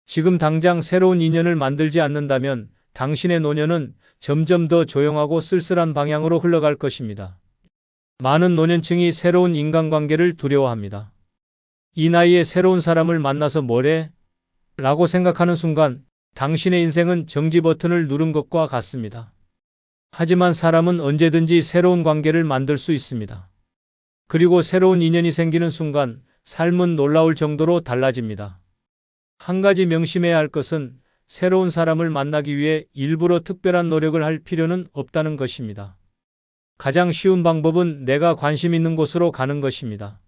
지금 당장 새로운 인연을 만들지 않는다면 당신의 노년은 점점 더 조용하고 쓸쓸한 방향으로 흘러갈 것입니다. 많은 노년층이 새로운 인간관계를 두려워합니다. 이 나이에 새로운 사람을 만나서 뭐래? 라고 생각하는 순간 당신의 인생은 정지 버튼을 누른 것과 같습니다. 하지만 사람은 언제든지 새로운 관계를 만들 수 있습니다. 그리고 새로운 인연이 생기는 순간 삶은 놀라울 정도로 달라집니다. 한 가지 명심해야 할 것은 새로운 사람을 만나기 위해 일부러 특별한 노력을 할 필요는 없다는 것입니다. 가장 쉬운 방법은 내가 관심 있는 곳으로 가는 것입니다.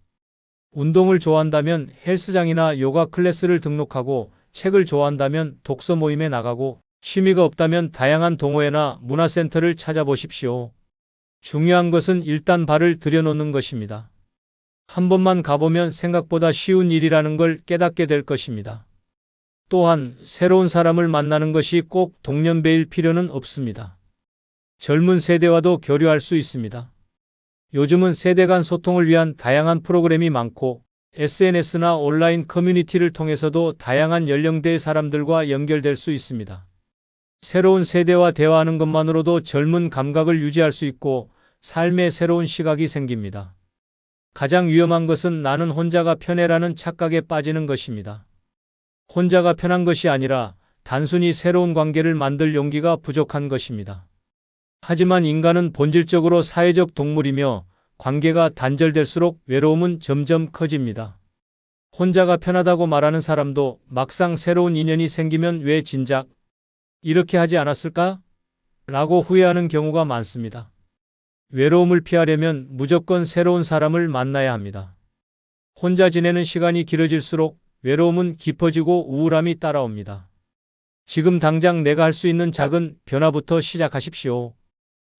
운동을 좋아한다면 헬스장이나 요가 클래스를 등록하고 책을 좋아한다면 독서 모임에 나가고 취미가 없다면 다양한 동호회나 문화센터를 찾아보십시오. 중요한 것은 일단 발을 들여놓는 것입니다. 한 번만 가보면 생각보다 쉬운 일이라는 걸 깨닫게 될 것입니다. 또한 새로운 사람을 만나는 것이 꼭 동년배일 필요는 없습니다. 젊은 세대와도 교류할 수 있습니다. 요즘은 세대 간 소통을 위한 다양한 프로그램이 많고 SNS나 온라인 커뮤니티를 통해서도 다양한 연령대의 사람들과 연결될 수 있습니다. 새로운 세대와 대화하는 것만으로도 젊은 감각을 유지할 수 있고 삶의 새로운 시각이 생깁니다. 가장 위험한 것은 나는 혼자가 편해라는 착각에 빠지는 것입니다. 혼자가 편한 것이 아니라 단순히 새로운 관계를 만들 용기가 부족한 것입니다. 하지만 인간은 본질적으로 사회적 동물이며 관계가 단절될수록 외로움은 점점 커집니다. 혼자가 편하다고 말하는 사람도 막상 새로운 인연이 생기면 왜 진작 이렇게 하지 않았을까? 라고 후회하는 경우가 많습니다. 외로움을 피하려면 무조건 새로운 사람을 만나야 합니다. 혼자 지내는 시간이 길어질수록 외로움은 깊어지고 우울함이 따라옵니다. 지금 당장 내가 할 수 있는 작은 변화부터 시작하십시오.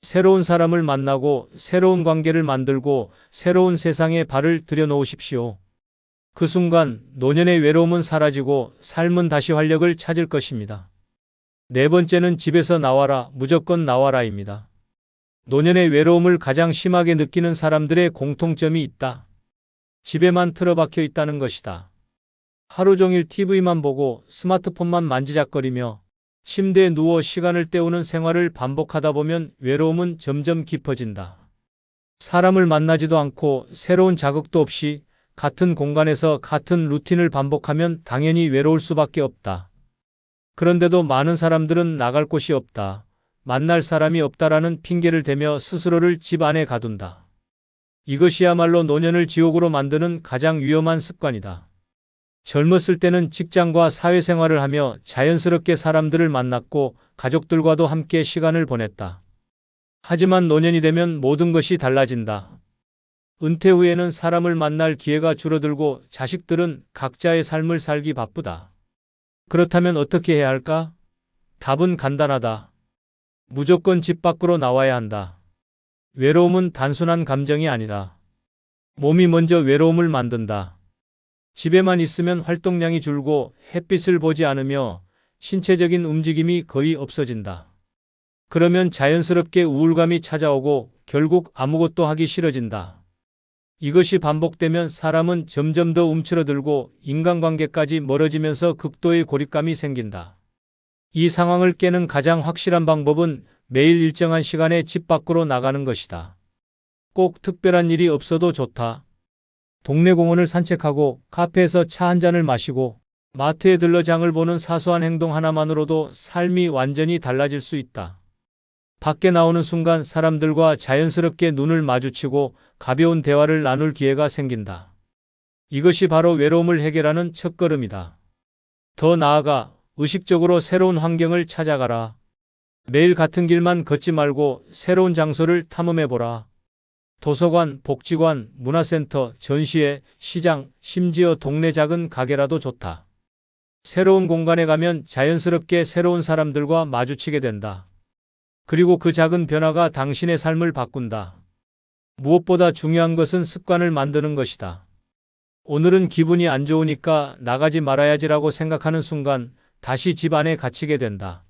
새로운 사람을 만나고 새로운 관계를 만들고 새로운 세상에 발을 들여놓으십시오. 그 순간 노년의 외로움은 사라지고 삶은 다시 활력을 찾을 것입니다. 네 번째는 집에서 나와라, 무조건 나와라입니다. 노년의 외로움을 가장 심하게 느끼는 사람들의 공통점이 있다. 집에만 틀어박혀 있다는 것이다. 하루 종일 TV만 보고 스마트폰만 만지작거리며 침대에 누워 시간을 때우는 생활을 반복하다 보면 외로움은 점점 깊어진다. 사람을 만나지도 않고 새로운 자극도 없이 같은 공간에서 같은 루틴을 반복하면 당연히 외로울 수밖에 없다. 그런데도 많은 사람들은 나갈 곳이 없다, 만날 사람이 없다라는 핑계를 대며 스스로를 집 안에 가둔다. 이것이야말로 노년을 지옥으로 만드는 가장 위험한 습관이다. 젊었을 때는 직장과 사회생활을 하며 자연스럽게 사람들을 만났고 가족들과도 함께 시간을 보냈다. 하지만 노년이 되면 모든 것이 달라진다. 은퇴 후에는 사람을 만날 기회가 줄어들고 자식들은 각자의 삶을 살기 바쁘다. 그렇다면 어떻게 해야 할까? 답은 간단하다. 무조건 집 밖으로 나와야 한다. 외로움은 단순한 감정이 아니다. 몸이 먼저 외로움을 만든다. 집에만 있으면 활동량이 줄고 햇빛을 보지 않으며 신체적인 움직임이 거의 없어진다. 그러면 자연스럽게 우울감이 찾아오고 결국 아무것도 하기 싫어진다. 이것이 반복되면 사람은 점점 더 움츠러들고 인간관계까지 멀어지면서 극도의 고립감이 생긴다. 이 상황을 깨는 가장 확실한 방법은 매일 일정한 시간에 집 밖으로 나가는 것이다. 꼭 특별한 일이 없어도 좋다. 동네 공원을 산책하고 카페에서 차 한 잔을 마시고 마트에 들러 장을 보는 사소한 행동 하나만으로도 삶이 완전히 달라질 수 있다. 밖에 나오는 순간 사람들과 자연스럽게 눈을 마주치고 가벼운 대화를 나눌 기회가 생긴다. 이것이 바로 외로움을 해결하는 첫걸음이다. 더 나아가 의식적으로 새로운 환경을 찾아가라. 매일 같은 길만 걷지 말고 새로운 장소를 탐험해보라. 도서관, 복지관, 문화센터, 전시회, 시장, 심지어 동네 작은 가게라도 좋다. 새로운 공간에 가면 자연스럽게 새로운 사람들과 마주치게 된다. 그리고 그 작은 변화가 당신의 삶을 바꾼다. 무엇보다 중요한 것은 습관을 만드는 것이다. 오늘은 기분이 안 좋으니까 나가지 말아야지라고 생각하는 순간 다시 집 안에 갇히게 된다.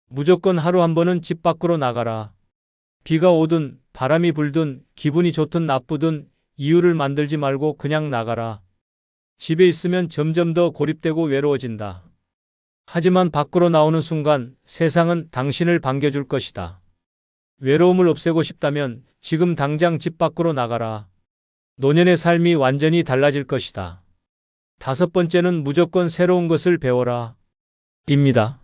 무조건 하루 한 번은 집 밖으로 나가라. 비가 오든 바람이 불든 기분이 좋든 나쁘든 이유를 만들지 말고 그냥 나가라. 집에 있으면 점점 더 고립되고 외로워진다. 하지만 밖으로 나오는 순간 세상은 당신을 반겨줄 것이다. 외로움을 없애고 싶다면 지금 당장 집 밖으로 나가라. 노년의 삶이 완전히 달라질 것이다. 다섯 번째는 무조건 새로운 것을 배워라. 입니다.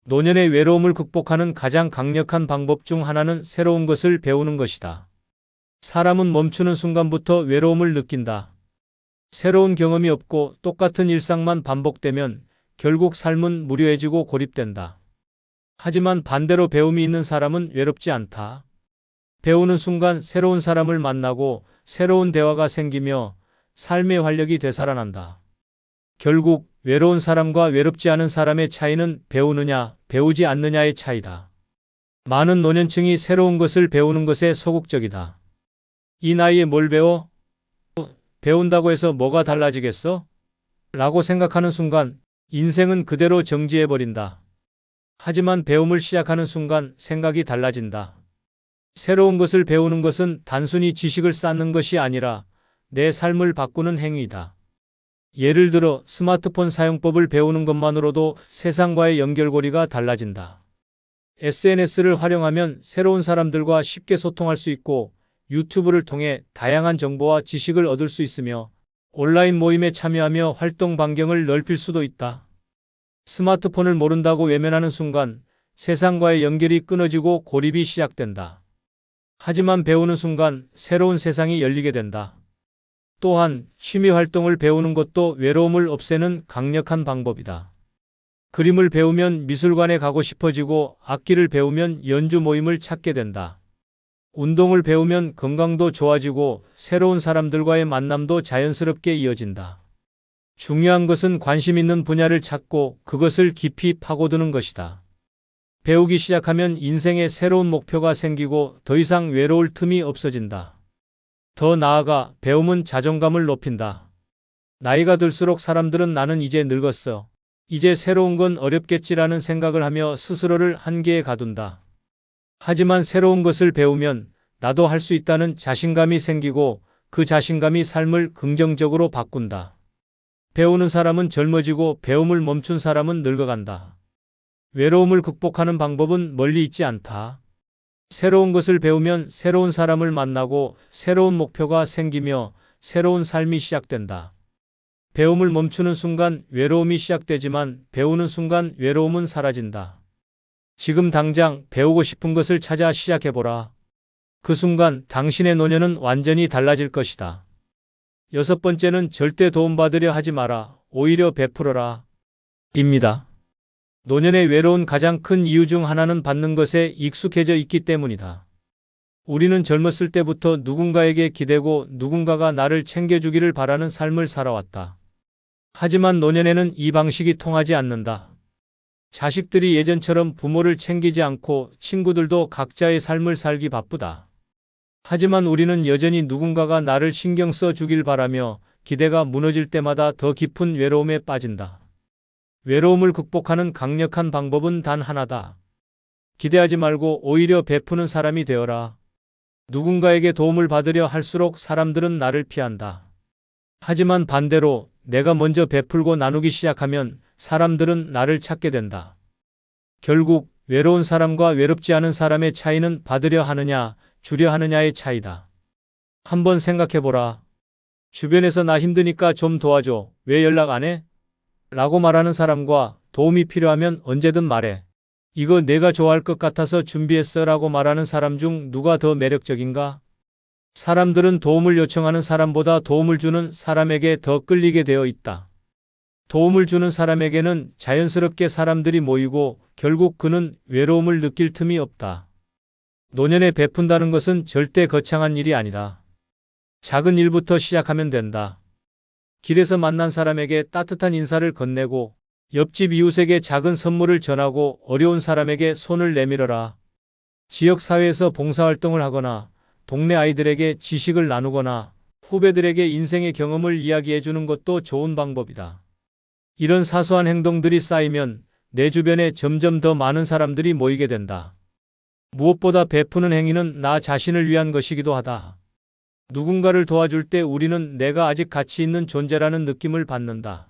노년의 외로움을 극복하는 가장 강력한 방법 중 하나는 새로운 것을 배우는 것이다. 사람은 멈추는 순간부터 외로움을 느낀다. 새로운 경험이 없고 똑같은 일상만 반복되면 결국 삶은 무료해지고 고립된다. 하지만 반대로 배움이 있는 사람은 외롭지 않다. 배우는 순간 새로운 사람을 만나고 새로운 대화가 생기며 삶의 활력이 되살아난다. 결국 외로운 사람과 외롭지 않은 사람의 차이는 배우느냐, 배우지 않느냐의 차이다. 많은 노년층이 새로운 것을 배우는 것에 소극적이다. 이 나이에 뭘 배워? 배운다고 해서 뭐가 달라지겠어? 라고 생각하는 순간 인생은 그대로 정지해버린다. 하지만 배움을 시작하는 순간 생각이 달라진다. 새로운 것을 배우는 것은 단순히 지식을 쌓는 것이 아니라 내 삶을 바꾸는 행위이다. 예를 들어 스마트폰 사용법을 배우는 것만으로도 세상과의 연결고리가 달라진다. SNS를 활용하면 새로운 사람들과 쉽게 소통할 수 있고 유튜브를 통해 다양한 정보와 지식을 얻을 수 있으며 온라인 모임에 참여하며 활동 반경을 넓힐 수도 있다. 스마트폰을 모른다고 외면하는 순간 세상과의 연결이 끊어지고 고립이 시작된다. 하지만 배우는 순간 새로운 세상이 열리게 된다. 또한 취미 활동을 배우는 것도 외로움을 없애는 강력한 방법이다. 그림을 배우면 미술관에 가고 싶어지고 악기를 배우면 연주 모임을 찾게 된다. 운동을 배우면 건강도 좋아지고 새로운 사람들과의 만남도 자연스럽게 이어진다. 중요한 것은 관심 있는 분야를 찾고 그것을 깊이 파고드는 것이다. 배우기 시작하면 인생에 새로운 목표가 생기고 더 이상 외로울 틈이 없어진다. 더 나아가 배움은 자존감을 높인다. 나이가 들수록 사람들은 나는 이제 늙었어. 이제 새로운 건 어렵겠지라는 생각을 하며 스스로를 한계에 가둔다. 하지만 새로운 것을 배우면 나도 할 수 있다는 자신감이 생기고 그 자신감이 삶을 긍정적으로 바꾼다. 배우는 사람은 젊어지고 배움을 멈춘 사람은 늙어간다. 외로움을 극복하는 방법은 멀리 있지 않다. 새로운 것을 배우면 새로운 사람을 만나고 새로운 목표가 생기며 새로운 삶이 시작된다. 배움을 멈추는 순간 외로움이 시작되지만 배우는 순간 외로움은 사라진다. 지금 당장 배우고 싶은 것을 찾아 시작해보라. 그 순간 당신의 노년은 완전히 달라질 것이다. 6번째는 절대 도움받으려 하지 마라. 오히려 베풀어라. 입니다. 노년의 외로운 가장 큰 이유 중 하나는 받는 것에 익숙해져 있기 때문이다. 우리는 젊었을 때부터 누군가에게 기대고 누군가가 나를 챙겨주기를 바라는 삶을 살아왔다. 하지만 노년에는 이 방식이 통하지 않는다. 자식들이 예전처럼 부모를 챙기지 않고 친구들도 각자의 삶을 살기 바쁘다. 하지만 우리는 여전히 누군가가 나를 신경 써 주길 바라며 기대가 무너질 때마다 더 깊은 외로움에 빠진다. 외로움을 극복하는 강력한 방법은 단 하나다. 기대하지 말고 오히려 베푸는 사람이 되어라. 누군가에게 도움을 받으려 할수록 사람들은 나를 피한다. 하지만 반대로 내가 먼저 베풀고 나누기 시작하면 사람들은 나를 찾게 된다. 결국 외로운 사람과 외롭지 않은 사람의 차이는 받으려 하느냐, 주려 하느냐의 차이다. 한번 생각해보라. 주변에서 나 힘드니까 좀 도와줘. 왜 연락 안 해? 라고 말하는 사람과 도움이 필요하면 언제든 말해. 이거 내가 좋아할 것 같아서 준비했어 라고 말하는 사람 중 누가 더 매력적인가? 사람들은 도움을 요청하는 사람보다 도움을 주는 사람에게 더 끌리게 되어 있다. 도움을 주는 사람에게는 자연스럽게 사람들이 모이고 결국 그는 외로움을 느낄 틈이 없다. 노년에 베푼다는 것은 절대 거창한 일이 아니다. 작은 일부터 시작하면 된다. 길에서 만난 사람에게 따뜻한 인사를 건네고 옆집 이웃에게 작은 선물을 전하고 어려운 사람에게 손을 내밀어라. 지역사회에서 봉사활동을 하거나 동네 아이들에게 지식을 나누거나 후배들에게 인생의 경험을 이야기해 주는 것도 좋은 방법이다. 이런 사소한 행동들이 쌓이면 내 주변에 점점 더 많은 사람들이 모이게 된다. 무엇보다 베푸는 행위는 나 자신을 위한 것이기도 하다. 누군가를 도와줄 때 우리는 내가 아직 가치 있는 존재라는 느낌을 받는다.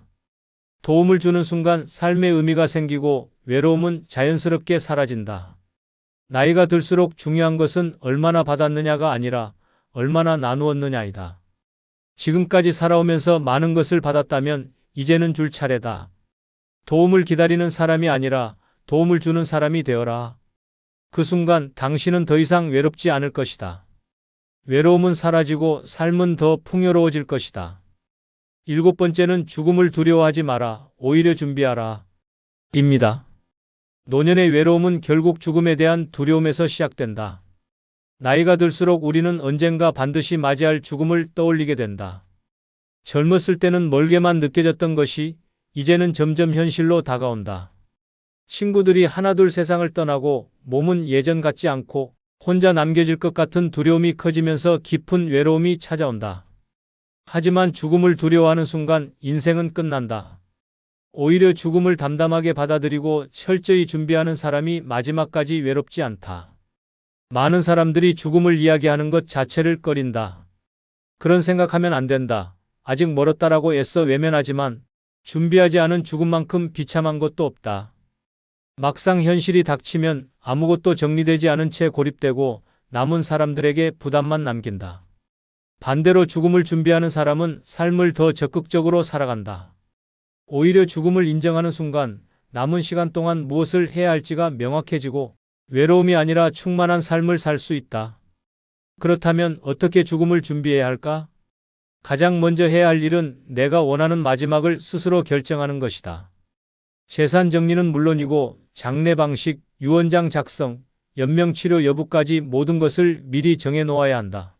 도움을 주는 순간 삶의 의미가 생기고 외로움은 자연스럽게 사라진다. 나이가 들수록 중요한 것은 얼마나 받았느냐가 아니라 얼마나 나누었느냐이다. 지금까지 살아오면서 많은 것을 받았다면 이제는 줄 차례다. 도움을 기다리는 사람이 아니라 도움을 주는 사람이 되어라. 그 순간 당신은 더 이상 외롭지 않을 것이다. 외로움은 사라지고 삶은 더 풍요로워질 것이다. 7번째는 죽음을 두려워하지 마라. 오히려 준비하라. 입니다. 노년의 외로움은 결국 죽음에 대한 두려움에서 시작된다. 나이가 들수록 우리는 언젠가 반드시 맞이할 죽음을 떠올리게 된다. 젊었을 때는 멀게만 느껴졌던 것이 이제는 점점 현실로 다가온다. 친구들이 하나둘 세상을 떠나고 몸은 예전 같지 않고 혼자 남겨질 것 같은 두려움이 커지면서 깊은 외로움이 찾아온다. 하지만 죽음을 두려워하는 순간 인생은 끝난다. 오히려 죽음을 담담하게 받아들이고 철저히 준비하는 사람이 마지막까지 외롭지 않다. 많은 사람들이 죽음을 이야기하는 것 자체를 꺼린다. 그런 생각하면 안 된다. 아직 멀었다라고 애써 외면하지만 준비하지 않은 죽음만큼 비참한 것도 없다. 막상 현실이 닥치면 아무것도 정리되지 않은 채 고립되고 남은 사람들에게 부담만 남긴다. 반대로 죽음을 준비하는 사람은 삶을 더 적극적으로 살아간다. 오히려 죽음을 인정하는 순간 남은 시간 동안 무엇을 해야 할지가 명확해지고 외로움이 아니라 충만한 삶을 살 수 있다. 그렇다면 어떻게 죽음을 준비해야 할까? 가장 먼저 해야 할 일은 내가 원하는 마지막을 스스로 결정하는 것이다. 재산 정리는 물론이고 장례 방식, 유언장 작성, 연명치료 여부까지 모든 것을 미리 정해 놓아야 한다.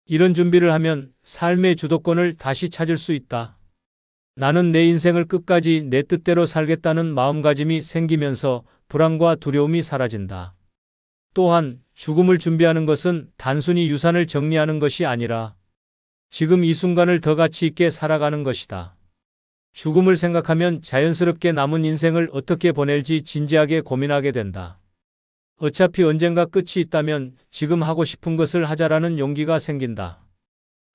이런 준비를 하면 삶의 주도권을 다시 찾을 수 있다. 나는 내 인생을 끝까지 내 뜻대로 살겠다는 마음가짐이 생기면서 불안과 두려움이 사라진다. 또한 죽음을 준비하는 것은 단순히 유산을 정리하는 것이 아니라 지금 이 순간을 더 가치 있게 살아가는 것이다. 죽음을 생각하면 자연스럽게 남은 인생을 어떻게 보낼지 진지하게 고민하게 된다. 어차피 언젠가 끝이 있다면 지금 하고 싶은 것을 하자라는 용기가 생긴다.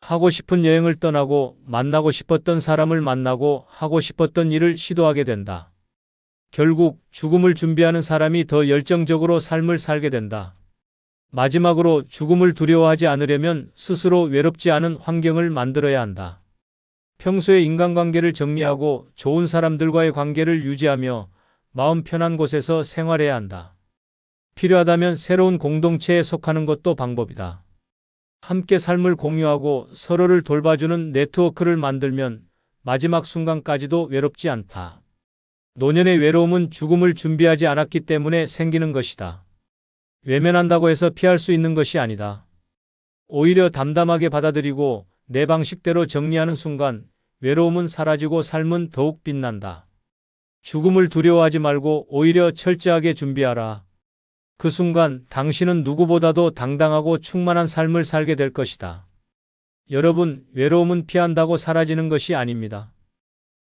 하고 싶은 여행을 떠나고 만나고 싶었던 사람을 만나고 하고 싶었던 일을 시도하게 된다. 결국 죽음을 준비하는 사람이 더 열정적으로 삶을 살게 된다. 마지막으로 죽음을 두려워하지 않으려면 스스로 외롭지 않은 환경을 만들어야 한다. 평소에 인간관계를 정리하고 좋은 사람들과의 관계를 유지하며 마음 편한 곳에서 생활해야 한다. 필요하다면 새로운 공동체에 속하는 것도 방법이다. 함께 삶을 공유하고 서로를 돌봐주는 네트워크를 만들면 마지막 순간까지도 외롭지 않다. 노년의 외로움은 죽음을 준비하지 않았기 때문에 생기는 것이다. 외면한다고 해서 피할 수 있는 것이 아니다. 오히려 담담하게 받아들이고 내 방식대로 정리하는 순간 외로움은 사라지고 삶은 더욱 빛난다. 죽음을 두려워하지 말고 오히려 철저하게 준비하라. 그 순간 당신은 누구보다도 당당하고 충만한 삶을 살게 될 것이다. 여러분, 외로움은 피한다고 사라지는 것이 아닙니다.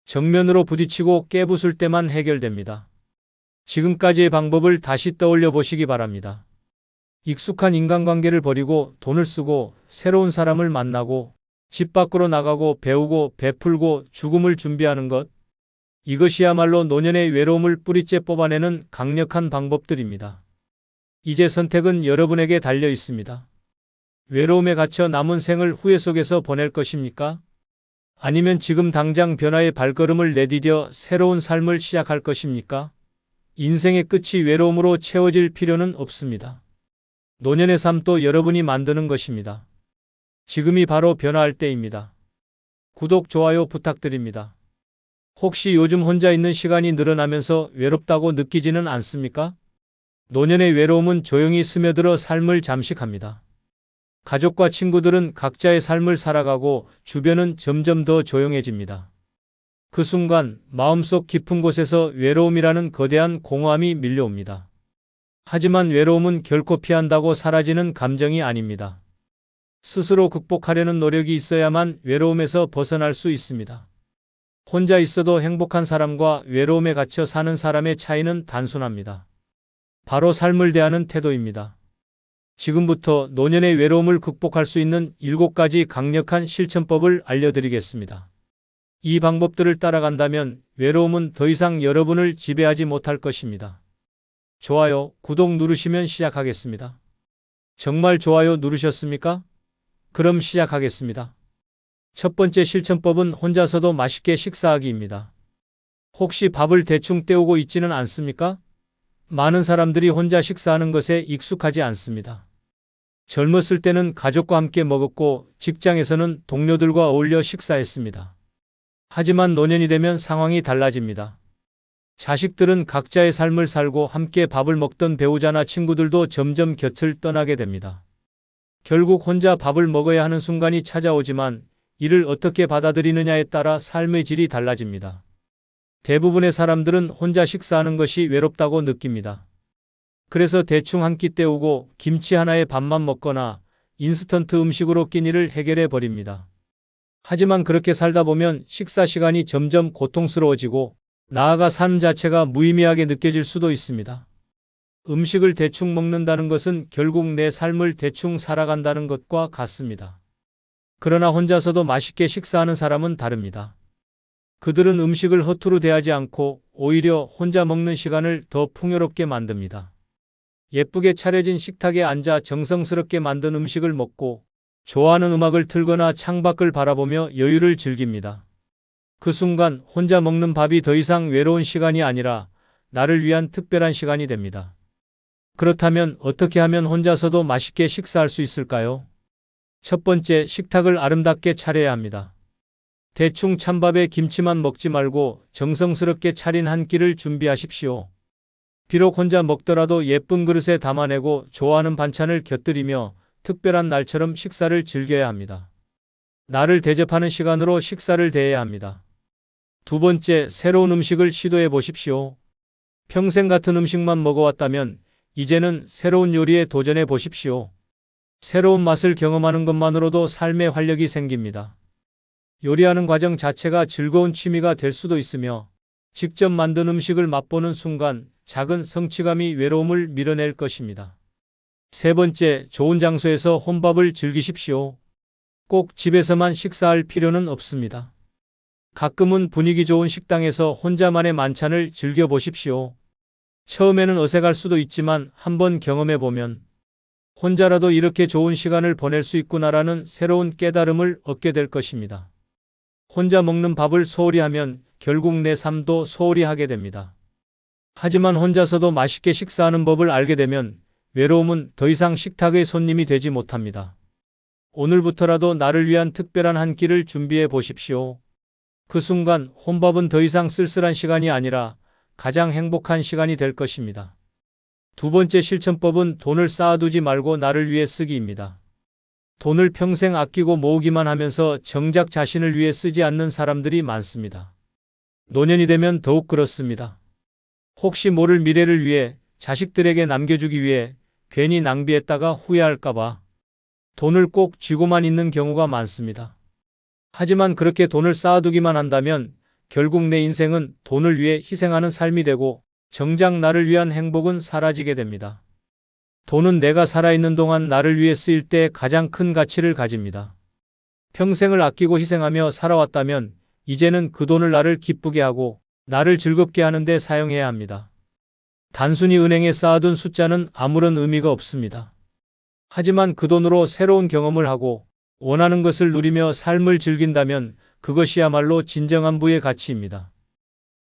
정면으로 부딪히고 깨부술 때만 해결됩니다. 지금까지의 방법을 다시 떠올려 보시기 바랍니다. 익숙한 인간관계를 버리고 돈을 쓰고 새로운 사람을 만나고 집 밖으로 나가고 배우고 베풀고 죽음을 준비하는 것. 이것이야말로 노년의 외로움을 뿌리째 뽑아내는 강력한 방법들입니다. 이제 선택은 여러분에게 달려 있습니다. 외로움에 갇혀 남은 생을 후회 속에서 보낼 것입니까? 아니면 지금 당장 변화의 발걸음을 내디뎌 새로운 삶을 시작할 것입니까? 인생의 끝이 외로움으로 채워질 필요는 없습니다. 노년의 삶도 여러분이 만드는 것입니다. 지금이 바로 변화할 때입니다. 구독, 좋아요 부탁드립니다. 혹시 요즘 혼자 있는 시간이 늘어나면서 외롭다고 느끼지는 않습니까? 노년의 외로움은 조용히 스며들어 삶을 잠식합니다. 가족과 친구들은 각자의 삶을 살아가고 주변은 점점 더 조용해집니다. 그 순간 마음속 깊은 곳에서 외로움이라는 거대한 공허함이 밀려옵니다. 하지만 외로움은 결코 피한다고 사라지는 감정이 아닙니다. 스스로 극복하려는 노력이 있어야만 외로움에서 벗어날 수 있습니다. 혼자 있어도 행복한 사람과 외로움에 갇혀 사는 사람의 차이는 단순합니다. 바로 삶을 대하는 태도입니다. 지금부터 노년의 외로움을 극복할 수 있는 7가지 강력한 실천법을 알려드리겠습니다. 이 방법들을 따라간다면 외로움은 더 이상 여러분을 지배하지 못할 것입니다. 좋아요, 구독 누르시면 시작하겠습니다. 정말 좋아요 누르셨습니까? 그럼 시작하겠습니다. 첫 번째 실천법은 혼자서도 맛있게 식사하기입니다. 혹시 밥을 대충 때우고 있지는 않습니까? 많은 사람들이 혼자 식사하는 것에 익숙하지 않습니다. 젊었을 때는 가족과 함께 먹었고 직장에서는 동료들과 어울려 식사했습니다. 하지만 노년이 되면 상황이 달라집니다. 자식들은 각자의 삶을 살고 함께 밥을 먹던 배우자나 친구들도 점점 곁을 떠나게 됩니다. 결국 혼자 밥을 먹어야 하는 순간이 찾아오지만 이를 어떻게 받아들이느냐에 따라 삶의 질이 달라집니다. 대부분의 사람들은 혼자 식사하는 것이 외롭다고 느낍니다. 그래서 대충 한 끼 때우고 김치 하나에 밥만 먹거나 인스턴트 음식으로 끼니를 해결해 버립니다. 하지만 그렇게 살다 보면 식사 시간이 점점 고통스러워지고 나아가 삶 자체가 무의미하게 느껴질 수도 있습니다. 음식을 대충 먹는다는 것은 결국 내 삶을 대충 살아간다는 것과 같습니다. 그러나 혼자서도 맛있게 식사하는 사람은 다릅니다. 그들은 음식을 허투루 대하지 않고 오히려 혼자 먹는 시간을 더 풍요롭게 만듭니다. 예쁘게 차려진 식탁에 앉아 정성스럽게 만든 음식을 먹고 좋아하는 음악을 틀거나 창밖을 바라보며 여유를 즐깁니다. 그 순간 혼자 먹는 밥이 더 이상 외로운 시간이 아니라 나를 위한 특별한 시간이 됩니다. 그렇다면 어떻게 하면 혼자서도 맛있게 식사할 수 있을까요? 첫 번째, 식탁을 아름답게 차려야 합니다. 대충 찬밥에 김치만 먹지 말고 정성스럽게 차린 한 끼를 준비하십시오. 비록 혼자 먹더라도 예쁜 그릇에 담아내고 좋아하는 반찬을 곁들이며 특별한 날처럼 식사를 즐겨야 합니다. 나를 대접하는 시간으로 식사를 대해야 합니다. 두 번째, 새로운 음식을 시도해 보십시오. 평생 같은 음식만 먹어왔다면 이제는 새로운 요리에 도전해 보십시오. 새로운 맛을 경험하는 것만으로도 삶의 활력이 생깁니다. 요리하는 과정 자체가 즐거운 취미가 될 수도 있으며 직접 만든 음식을 맛보는 순간 작은 성취감이 외로움을 밀어낼 것입니다. 세 번째, 좋은 장소에서 혼밥을 즐기십시오. 꼭 집에서만 식사할 필요는 없습니다. 가끔은 분위기 좋은 식당에서 혼자만의 만찬을 즐겨보십시오. 처음에는 어색할 수도 있지만 한번 경험해보면 혼자라도 이렇게 좋은 시간을 보낼 수 있구나라는 새로운 깨달음을 얻게 될 것입니다. 혼자 먹는 밥을 소홀히 하면 결국 내 삶도 소홀히 하게 됩니다. 하지만 혼자서도 맛있게 식사하는 법을 알게 되면 외로움은 더 이상 식탁의 손님이 되지 못합니다. 오늘부터라도 나를 위한 특별한 한 끼를 준비해 보십시오. 그 순간 혼밥은 더 이상 쓸쓸한 시간이 아니라 가장 행복한 시간이 될 것입니다. 두 번째 실천법은 돈을 쌓아두지 말고 나를 위해 쓰기입니다. 돈을 평생 아끼고 모으기만 하면서 정작 자신을 위해 쓰지 않는 사람들이 많습니다. 노년이 되면 더욱 그렇습니다. 혹시 모를 미래를 위해 자식들에게 남겨주기 위해 괜히 낭비했다가 후회할까봐 돈을 꼭 쥐고만 있는 경우가 많습니다. 하지만 그렇게 돈을 쌓아두기만 한다면 결국 내 인생은 돈을 위해 희생하는 삶이 되고 정작 나를 위한 행복은 사라지게 됩니다. 돈은 내가 살아있는 동안 나를 위해 쓰일 때 가장 큰 가치를 가집니다. 평생을 아끼고 희생하며 살아왔다면 이제는 그 돈을 나를 기쁘게 하고 나를 즐겁게 하는 데 사용해야 합니다. 단순히 은행에 쌓아둔 숫자는 아무런 의미가 없습니다. 하지만 그 돈으로 새로운 경험을 하고 원하는 것을 누리며 삶을 즐긴다면 그것이야말로 진정한 부의 가치입니다.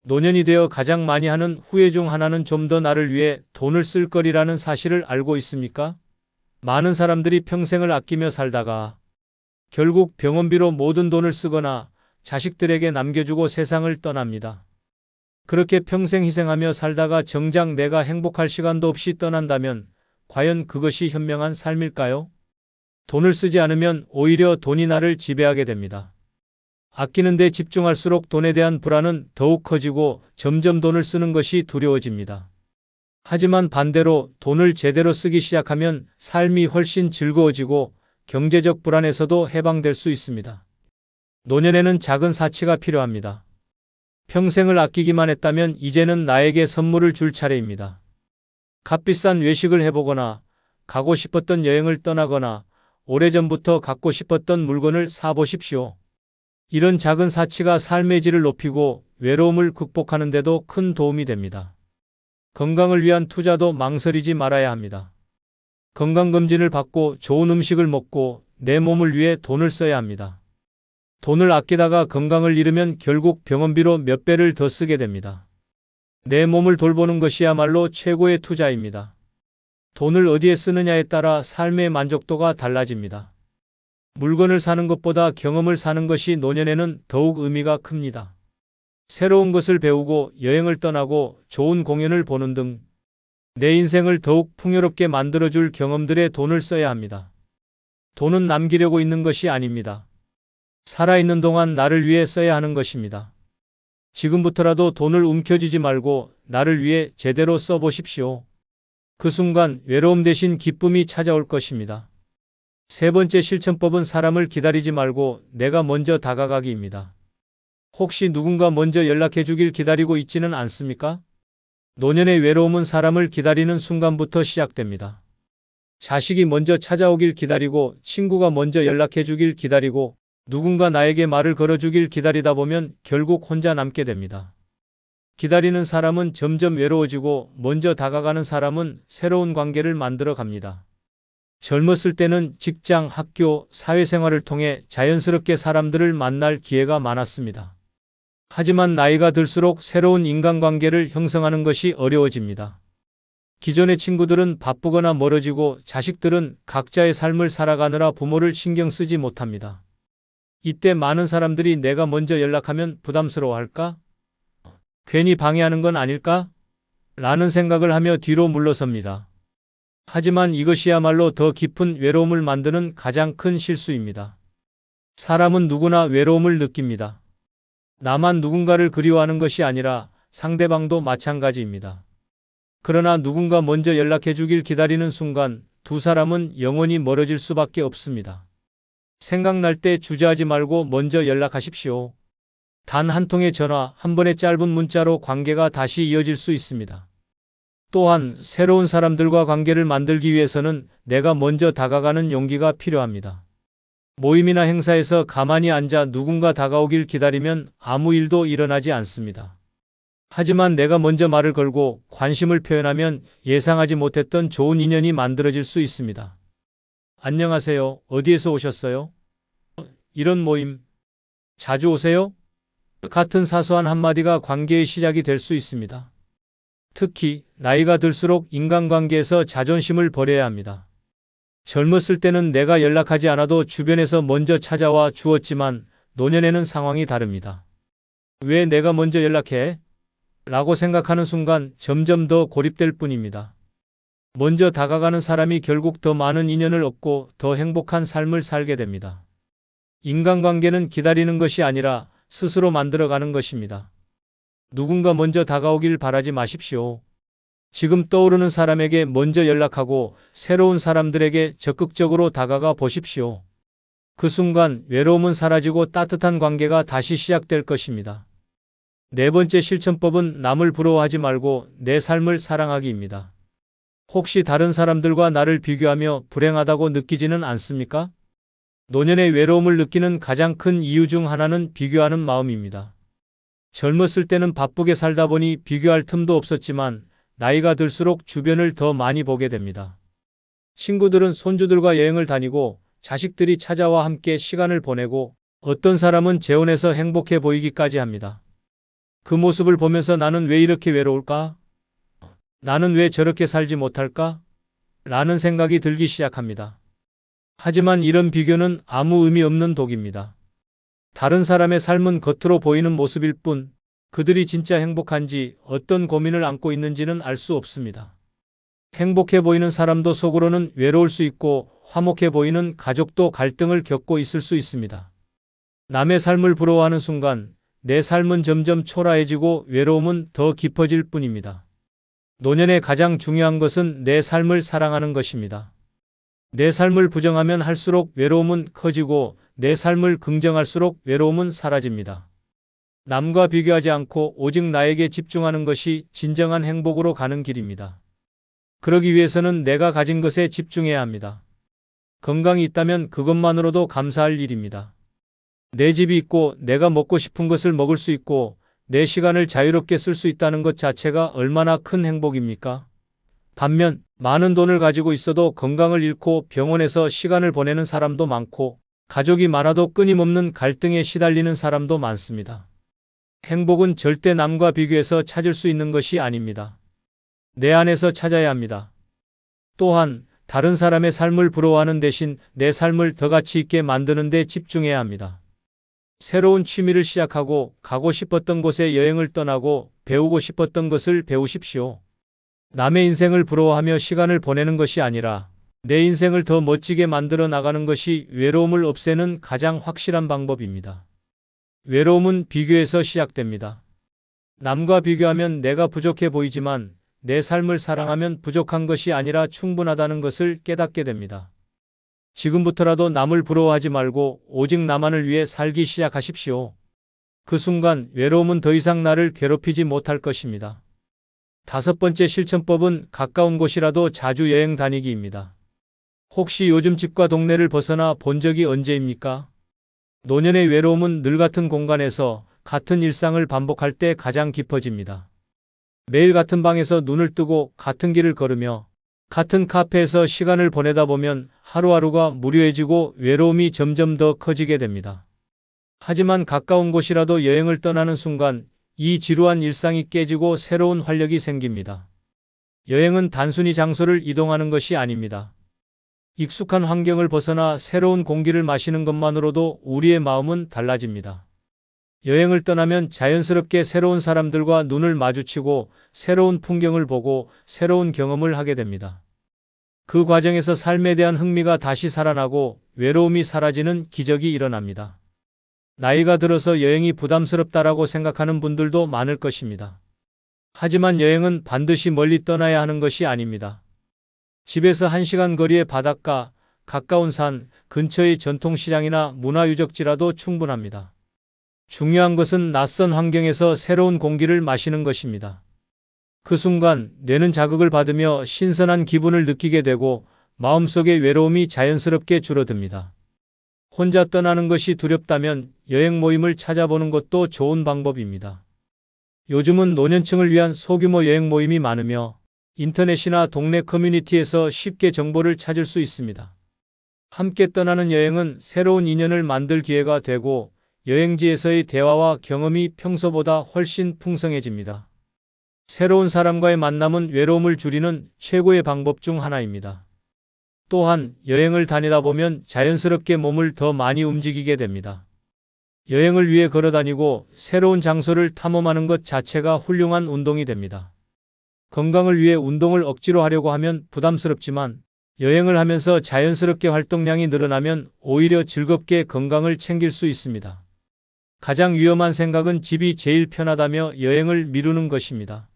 노년이 되어 가장 많이 하는 후회 중 하나는 좀 더 나를 위해 돈을 쓸 거리라는 사실을 알고 있습니까? 많은 사람들이 평생을 아끼며 살다가 결국 병원비로 모든 돈을 쓰거나 자식들에게 남겨주고 세상을 떠납니다. 그렇게 평생 희생하며 살다가 정작 내가 행복할 시간도 없이 떠난다면 과연 그것이 현명한 삶일까요? 돈을 쓰지 않으면 오히려 돈이 나를 지배하게 됩니다. 아끼는 데 집중할수록 돈에 대한 불안은 더욱 커지고 점점 돈을 쓰는 것이 두려워집니다. 하지만 반대로 돈을 제대로 쓰기 시작하면 삶이 훨씬 즐거워지고 경제적 불안에서도 해방될 수 있습니다. 노년에는 작은 사치가 필요합니다. 평생을 아끼기만 했다면 이제는 나에게 선물을 줄 차례입니다. 값비싼 외식을 해보거나 가고 싶었던 여행을 떠나거나 오래전부터 갖고 싶었던 물건을 사보십시오. 이런 작은 사치가 삶의 질을 높이고 외로움을 극복하는 데도 큰 도움이 됩니다. 건강을 위한 투자도 망설이지 말아야 합니다. 건강검진을 받고 좋은 음식을 먹고 내 몸을 위해 돈을 써야 합니다. 돈을 아끼다가 건강을 잃으면 결국 병원비로 몇 배를 더 쓰게 됩니다. 내 몸을 돌보는 것이야말로 최고의 투자입니다. 돈을 어디에 쓰느냐에 따라 삶의 만족도가 달라집니다. 물건을 사는 것보다 경험을 사는 것이 노년에는 더욱 의미가 큽니다. 새로운 것을 배우고 여행을 떠나고 좋은 공연을 보는 등 내 인생을 더욱 풍요롭게 만들어줄 경험들에 돈을 써야 합니다. 돈은 남기려고 있는 것이 아닙니다. 살아있는 동안 나를 위해 써야 하는 것입니다. 지금부터라도 돈을 움켜쥐지 말고 나를 위해 제대로 써보십시오. 그 순간 외로움 대신 기쁨이 찾아올 것입니다. 세 번째 실천법은 사람을 기다리지 말고 내가 먼저 다가가기입니다. 혹시 누군가 먼저 연락해 주길 기다리고 있지는 않습니까? 노년의 외로움은 사람을 기다리는 순간부터 시작됩니다. 자식이 먼저 찾아오길 기다리고 친구가 먼저 연락해 주길 기다리고 누군가 나에게 말을 걸어주길 기다리다 보면 결국 혼자 남게 됩니다. 기다리는 사람은 점점 외로워지고 먼저 다가가는 사람은 새로운 관계를 만들어 갑니다. 젊었을 때는 직장, 학교, 사회생활을 통해 자연스럽게 사람들을 만날 기회가 많았습니다. 하지만 나이가 들수록 새로운 인간관계를 형성하는 것이 어려워집니다. 기존의 친구들은 바쁘거나 멀어지고 자식들은 각자의 삶을 살아가느라 부모를 신경 쓰지 못합니다. 이때 많은 사람들이 내가 먼저 연락하면 부담스러워할까? 괜히 방해하는 건 아닐까? 라는 생각을 하며 뒤로 물러섭니다. 하지만 이것이야말로 더 깊은 외로움을 만드는 가장 큰 실수입니다. 사람은 누구나 외로움을 느낍니다. 나만 누군가를 그리워하는 것이 아니라 상대방도 마찬가지입니다. 그러나 누군가 먼저 연락해 주길 기다리는 순간 두 사람은 영원히 멀어질 수밖에 없습니다. 생각날 때 주저하지 말고 먼저 연락하십시오. 단 한 통의 전화, 한 번의 짧은 문자로 관계가 다시 이어질 수 있습니다. 또한 새로운 사람들과 관계를 만들기 위해서는 내가 먼저 다가가는 용기가 필요합니다. 모임이나 행사에서 가만히 앉아 누군가 다가오길 기다리면 아무 일도 일어나지 않습니다. 하지만 내가 먼저 말을 걸고 관심을 표현하면 예상하지 못했던 좋은 인연이 만들어질 수 있습니다. 안녕하세요. 어디에서 오셨어요? 이런 모임 자주 오세요? 같은 사소한 한마디가 관계의 시작이 될 수 있습니다. 특히 나이가 들수록 인간관계에서 자존심을 버려야 합니다. 젊었을 때는 내가 연락하지 않아도 주변에서 먼저 찾아와 주었지만 노년에는 상황이 다릅니다. 왜 내가 먼저 연락해? 라고 생각하는 순간 점점 더 고립될 뿐입니다. 먼저 다가가는 사람이 결국 더 많은 인연을 얻고 더 행복한 삶을 살게 됩니다. 인간관계는 기다리는 것이 아니라 스스로 만들어가는 것입니다. 누군가 먼저 다가오길 바라지 마십시오. 지금 떠오르는 사람에게 먼저 연락하고 새로운 사람들에게 적극적으로 다가가 보십시오. 그 순간 외로움은 사라지고 따뜻한 관계가 다시 시작될 것입니다. 네 번째 실천법은 남을 부러워하지 말고 내 삶을 사랑하기입니다. 혹시 다른 사람들과 나를 비교하며 불행하다고 느끼지는 않습니까? 노년의 외로움을 느끼는 가장 큰 이유 중 하나는 비교하는 마음입니다. 젊었을 때는 바쁘게 살다 보니 비교할 틈도 없었지만 나이가 들수록 주변을 더 많이 보게 됩니다. 친구들은 손주들과 여행을 다니고 자식들이 찾아와 함께 시간을 보내고 어떤 사람은 재혼해서 행복해 보이기까지 합니다. 그 모습을 보면서 나는 왜 이렇게 외로울까? 나는 왜 저렇게 살지 못할까? 라는 생각이 들기 시작합니다. 하지만 이런 비교는 아무 의미 없는 독입니다. 다른 사람의 삶은 겉으로 보이는 모습일 뿐 그들이 진짜 행복한지 어떤 고민을 안고 있는지는 알 수 없습니다. 행복해 보이는 사람도 속으로는 외로울 수 있고 화목해 보이는 가족도 갈등을 겪고 있을 수 있습니다. 남의 삶을 부러워하는 순간 내 삶은 점점 초라해지고 외로움은 더 깊어질 뿐입니다. 노년에 가장 중요한 것은 내 삶을 사랑하는 것입니다. 내 삶을 부정하면 할수록 외로움은 커지고 내 삶을 긍정할수록 외로움은 사라집니다. 남과 비교하지 않고 오직 나에게 집중하는 것이 진정한 행복으로 가는 길입니다. 그러기 위해서는 내가 가진 것에 집중해야 합니다. 건강이 있다면 그것만으로도 감사할 일입니다. 내 집이 있고 내가 먹고 싶은 것을 먹을 수 있고 내 시간을 자유롭게 쓸 수 있다는 것 자체가 얼마나 큰 행복입니까? 반면 많은 돈을 가지고 있어도 건강을 잃고 병원에서 시간을 보내는 사람도 많고 가족이 많아도 끊임없는 갈등에 시달리는 사람도 많습니다. 행복은 절대 남과 비교해서 찾을 수 있는 것이 아닙니다. 내 안에서 찾아야 합니다. 또한 다른 사람의 삶을 부러워하는 대신 내 삶을 더 가치 있게 만드는 데 집중해야 합니다. 새로운 취미를 시작하고 가고 싶었던 곳에 여행을 떠나고 배우고 싶었던 것을 배우십시오. 남의 인생을 부러워하며 시간을 보내는 것이 아니라 내 인생을 더 멋지게 만들어 나가는 것이 외로움을 없애는 가장 확실한 방법입니다. 외로움은 비교에서 시작됩니다. 남과 비교하면 내가 부족해 보이지만 내 삶을 사랑하면 부족한 것이 아니라 충분하다는 것을 깨닫게 됩니다. 지금부터라도 남을 부러워하지 말고 오직 나만을 위해 살기 시작하십시오. 그 순간 외로움은 더 이상 나를 괴롭히지 못할 것입니다. 다섯 번째 실천법은 가까운 곳이라도 자주 여행 다니기입니다. 혹시 요즘 집과 동네를 벗어나 본 적이 언제입니까? 노년의 외로움은 늘 같은 공간에서 같은 일상을 반복할 때 가장 깊어집니다. 매일 같은 방에서 눈을 뜨고 같은 길을 걸으며 같은 카페에서 시간을 보내다 보면 하루하루가 무료해지고 외로움이 점점 더 커지게 됩니다. 하지만 가까운 곳이라도 여행을 떠나는 순간 이 지루한 일상이 깨지고 새로운 활력이 생깁니다. 여행은 단순히 장소를 이동하는 것이 아닙니다. 익숙한 환경을 벗어나 새로운 공기를 마시는 것만으로도 우리의 마음은 달라집니다. 여행을 떠나면 자연스럽게 새로운 사람들과 눈을 마주치고 새로운 풍경을 보고 새로운 경험을 하게 됩니다. 그 과정에서 삶에 대한 흥미가 다시 살아나고 외로움이 사라지는 기적이 일어납니다. 나이가 들어서 여행이 부담스럽다라고 생각하는 분들도 많을 것입니다. 하지만 여행은 반드시 멀리 떠나야 하는 것이 아닙니다. 집에서 1시간 거리의 바닷가, 가까운 산, 근처의 전통시장이나 문화유적지라도 충분합니다. 중요한 것은 낯선 환경에서 새로운 공기를 마시는 것입니다. 그 순간 뇌는 자극을 받으며 신선한 기분을 느끼게 되고 마음속의 외로움이 자연스럽게 줄어듭니다. 혼자 떠나는 것이 두렵다면 여행 모임을 찾아보는 것도 좋은 방법입니다. 요즘은 노년층을 위한 소규모 여행 모임이 많으며 인터넷이나 동네 커뮤니티에서 쉽게 정보를 찾을 수 있습니다. 함께 떠나는 여행은 새로운 인연을 만들 기회가 되고 여행지에서의 대화와 경험이 평소보다 훨씬 풍성해집니다. 새로운 사람과의 만남은 외로움을 줄이는 최고의 방법 중 하나입니다. 또한 여행을 다니다 보면 자연스럽게 몸을 더 많이 움직이게 됩니다. 여행을 위해 걸어다니고 새로운 장소를 탐험하는 것 자체가 훌륭한 운동이 됩니다. 건강을 위해 운동을 억지로 하려고 하면 부담스럽지만 여행을 하면서 자연스럽게 활동량이 늘어나면 오히려 즐겁게 건강을 챙길 수 있습니다. 가장 위험한 생각은 집이 제일 편하다며 여행을 미루는 것입니다.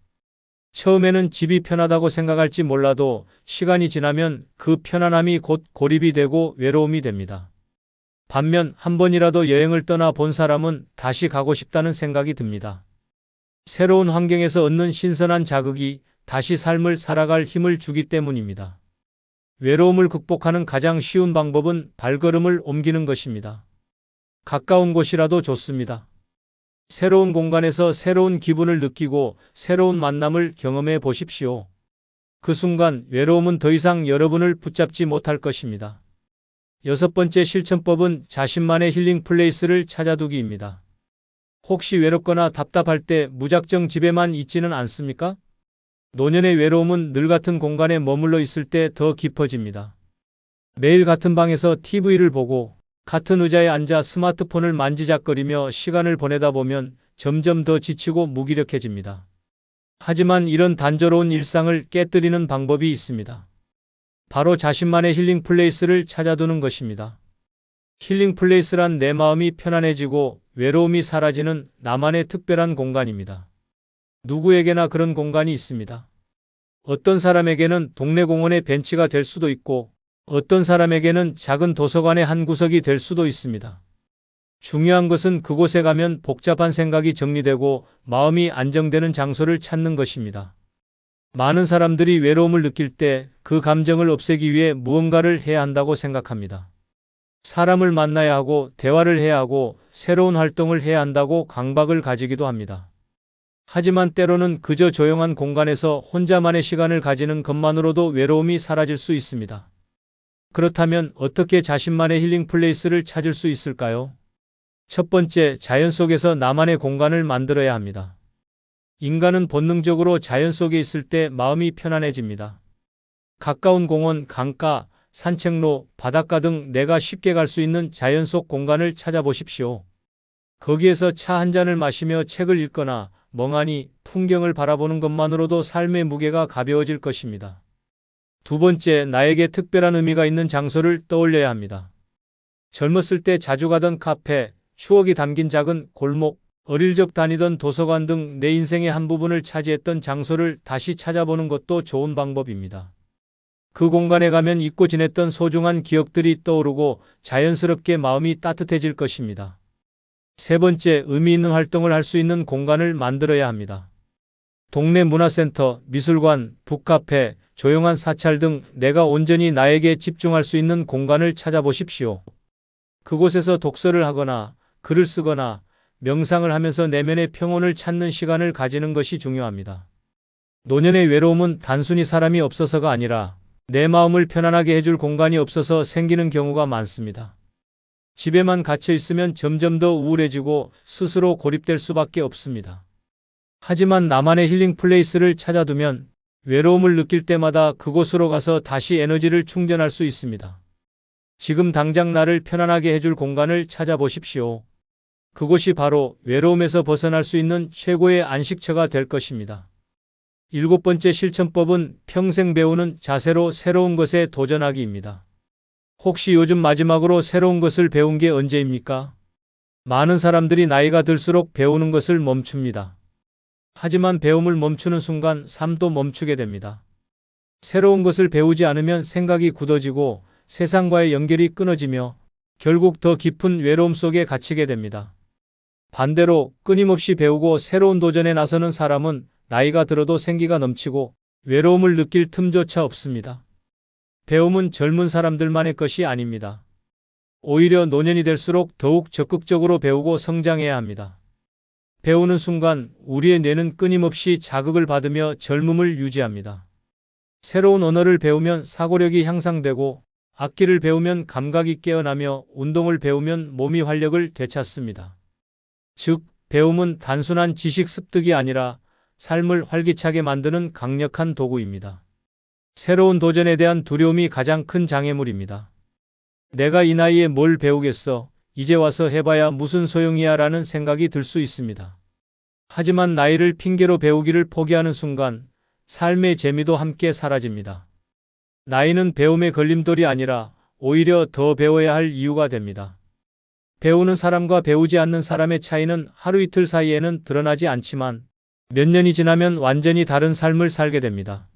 처음에는 집이 편하다고 생각할지 몰라도 시간이 지나면 그 편안함이 곧 고립이 되고 외로움이 됩니다. 반면 한 번이라도 여행을 떠나 본 사람은 다시 가고 싶다는 생각이 듭니다. 새로운 환경에서 얻는 신선한 자극이 다시 삶을 살아갈 힘을 주기 때문입니다. 외로움을 극복하는 가장 쉬운 방법은 발걸음을 옮기는 것입니다. 가까운 곳이라도 좋습니다. 새로운 공간에서 새로운 기분을 느끼고 새로운 만남을 경험해 보십시오. 그 순간 외로움은 더 이상 여러분을 붙잡지 못할 것입니다. 6번째 실천법은 자신만의 힐링 플레이스를 찾아두기입니다. 혹시 외롭거나 답답할 때 무작정 집에만 있지는 않습니까? 노년의 외로움은 늘 같은 공간에 머물러 있을 때 더 깊어집니다. 매일 같은 방에서 TV를 보고 같은 의자에 앉아 스마트폰을 만지작거리며 시간을 보내다 보면 점점 더 지치고 무기력해집니다. 하지만 이런 단조로운 일상을 깨뜨리는 방법이 있습니다. 바로 자신만의 힐링 플레이스를 찾아두는 것입니다. 힐링 플레이스란 내 마음이 편안해지고 외로움이 사라지는 나만의 특별한 공간입니다. 누구에게나 그런 공간이 있습니다. 어떤 사람에게는 동네 공원의 벤치가 될 수도 있고 어떤 사람에게는 작은 도서관의 한 구석이 될 수도 있습니다. 중요한 것은 그곳에 가면 복잡한 생각이 정리되고 마음이 안정되는 장소를 찾는 것입니다. 많은 사람들이 외로움을 느낄 때 그 감정을 없애기 위해 무언가를 해야 한다고 생각합니다. 사람을 만나야 하고 대화를 해야 하고 새로운 활동을 해야 한다고 강박을 가지기도 합니다. 하지만 때로는 그저 조용한 공간에서 혼자만의 시간을 가지는 것만으로도 외로움이 사라질 수 있습니다. 그렇다면 어떻게 자신만의 힐링 플레이스를 찾을 수 있을까요? 첫 번째, 자연 속에서 나만의 공간을 만들어야 합니다. 인간은 본능적으로 자연 속에 있을 때 마음이 편안해집니다. 가까운 공원, 강가, 산책로, 바닷가 등 내가 쉽게 갈 수 있는 자연 속 공간을 찾아보십시오. 거기에서 차 한 잔을 마시며 책을 읽거나 멍하니 풍경을 바라보는 것만으로도 삶의 무게가 가벼워질 것입니다. 두 번째, 나에게 특별한 의미가 있는 장소를 떠올려야 합니다. 젊었을 때 자주 가던 카페, 추억이 담긴 작은 골목, 어릴 적 다니던 도서관 등 내 인생의 한 부분을 차지했던 장소를 다시 찾아보는 것도 좋은 방법입니다. 그 공간에 가면 잊고 지냈던 소중한 기억들이 떠오르고 자연스럽게 마음이 따뜻해질 것입니다. 세 번째, 의미 있는 활동을 할 수 있는 공간을 만들어야 합니다. 동네 문화센터, 미술관, 북카페, 조용한 사찰 등 내가 온전히 나에게 집중할 수 있는 공간을 찾아보십시오. 그곳에서 독서를 하거나 글을 쓰거나 명상을 하면서 내면의 평온을 찾는 시간을 가지는 것이 중요합니다. 노년의 외로움은 단순히 사람이 없어서가 아니라 내 마음을 편안하게 해줄 공간이 없어서 생기는 경우가 많습니다. 집에만 갇혀 있으면 점점 더 우울해지고 스스로 고립될 수밖에 없습니다. 하지만 나만의 힐링 플레이스를 찾아두면 외로움을 느낄 때마다 그곳으로 가서 다시 에너지를 충전할 수 있습니다. 지금 당장 나를 편안하게 해줄 공간을 찾아보십시오. 그곳이 바로 외로움에서 벗어날 수 있는 최고의 안식처가 될 것입니다. 7번째 실천법은 평생 배우는 자세로 새로운 것에 도전하기입니다. 혹시 요즘 마지막으로 새로운 것을 배운 게 언제입니까? 많은 사람들이 나이가 들수록 배우는 것을 멈춥니다. 하지만 배움을 멈추는 순간 삶도 멈추게 됩니다. 새로운 것을 배우지 않으면 생각이 굳어지고 세상과의 연결이 끊어지며 결국 더 깊은 외로움 속에 갇히게 됩니다. 반대로 끊임없이 배우고 새로운 도전에 나서는 사람은 나이가 들어도 생기가 넘치고 외로움을 느낄 틈조차 없습니다. 배움은 젊은 사람들만의 것이 아닙니다. 오히려 노년이 될수록 더욱 적극적으로 배우고 성장해야 합니다. 배우는 순간 우리의 뇌는 끊임없이 자극을 받으며 젊음을 유지합니다. 새로운 언어를 배우면 사고력이 향상되고 악기를 배우면 감각이 깨어나며 운동을 배우면 몸이 활력을 되찾습니다. 즉, 배움은 단순한 지식 습득이 아니라 삶을 활기차게 만드는 강력한 도구입니다. 새로운 도전에 대한 두려움이 가장 큰 장애물입니다. 내가 이 나이에 뭘 배우겠어? 이제 와서 해봐야 무슨 소용이야 라는 생각이 들 수 있습니다. 하지만 나이를 핑계로 배우기를 포기하는 순간 삶의 재미도 함께 사라집니다. 나이는 배움의 걸림돌이 아니라 오히려 더 배워야 할 이유가 됩니다. 배우는 사람과 배우지 않는 사람의 차이는 하루 이틀 사이에는 드러나지 않지만 몇 년이 지나면 완전히 다른 삶을 살게 됩니다.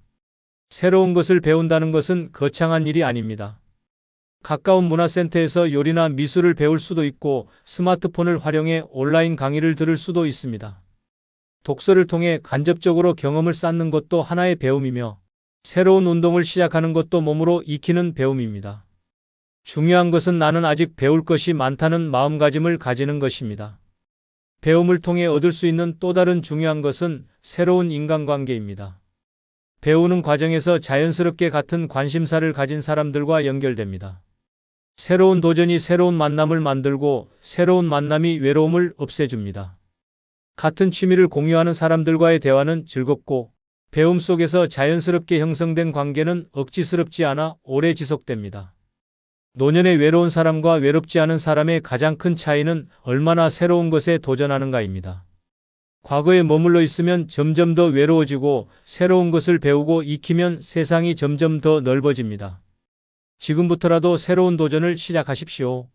새로운 것을 배운다는 것은 거창한 일이 아닙니다. 가까운 문화센터에서 요리나 미술을 배울 수도 있고 스마트폰을 활용해 온라인 강의를 들을 수도 있습니다. 독서를 통해 간접적으로 경험을 쌓는 것도 하나의 배움이며 새로운 운동을 시작하는 것도 몸으로 익히는 배움입니다. 중요한 것은 나는 아직 배울 것이 많다는 마음가짐을 가지는 것입니다. 배움을 통해 얻을 수 있는 또 다른 중요한 것은 새로운 인간관계입니다. 배우는 과정에서 자연스럽게 같은 관심사를 가진 사람들과 연결됩니다. 새로운 도전이 새로운 만남을 만들고 새로운 만남이 외로움을 없애줍니다. 같은 취미를 공유하는 사람들과의 대화는 즐겁고 배움 속에서 자연스럽게 형성된 관계는 억지스럽지 않아 오래 지속됩니다. 노년의 외로운 사람과 외롭지 않은 사람의 가장 큰 차이는 얼마나 새로운 것에 도전하는가입니다. 과거에 머물러 있으면 점점 더 외로워지고 새로운 것을 배우고 익히면 세상이 점점 더 넓어집니다. 지금부터라도 새로운 도전을 시작하십시오.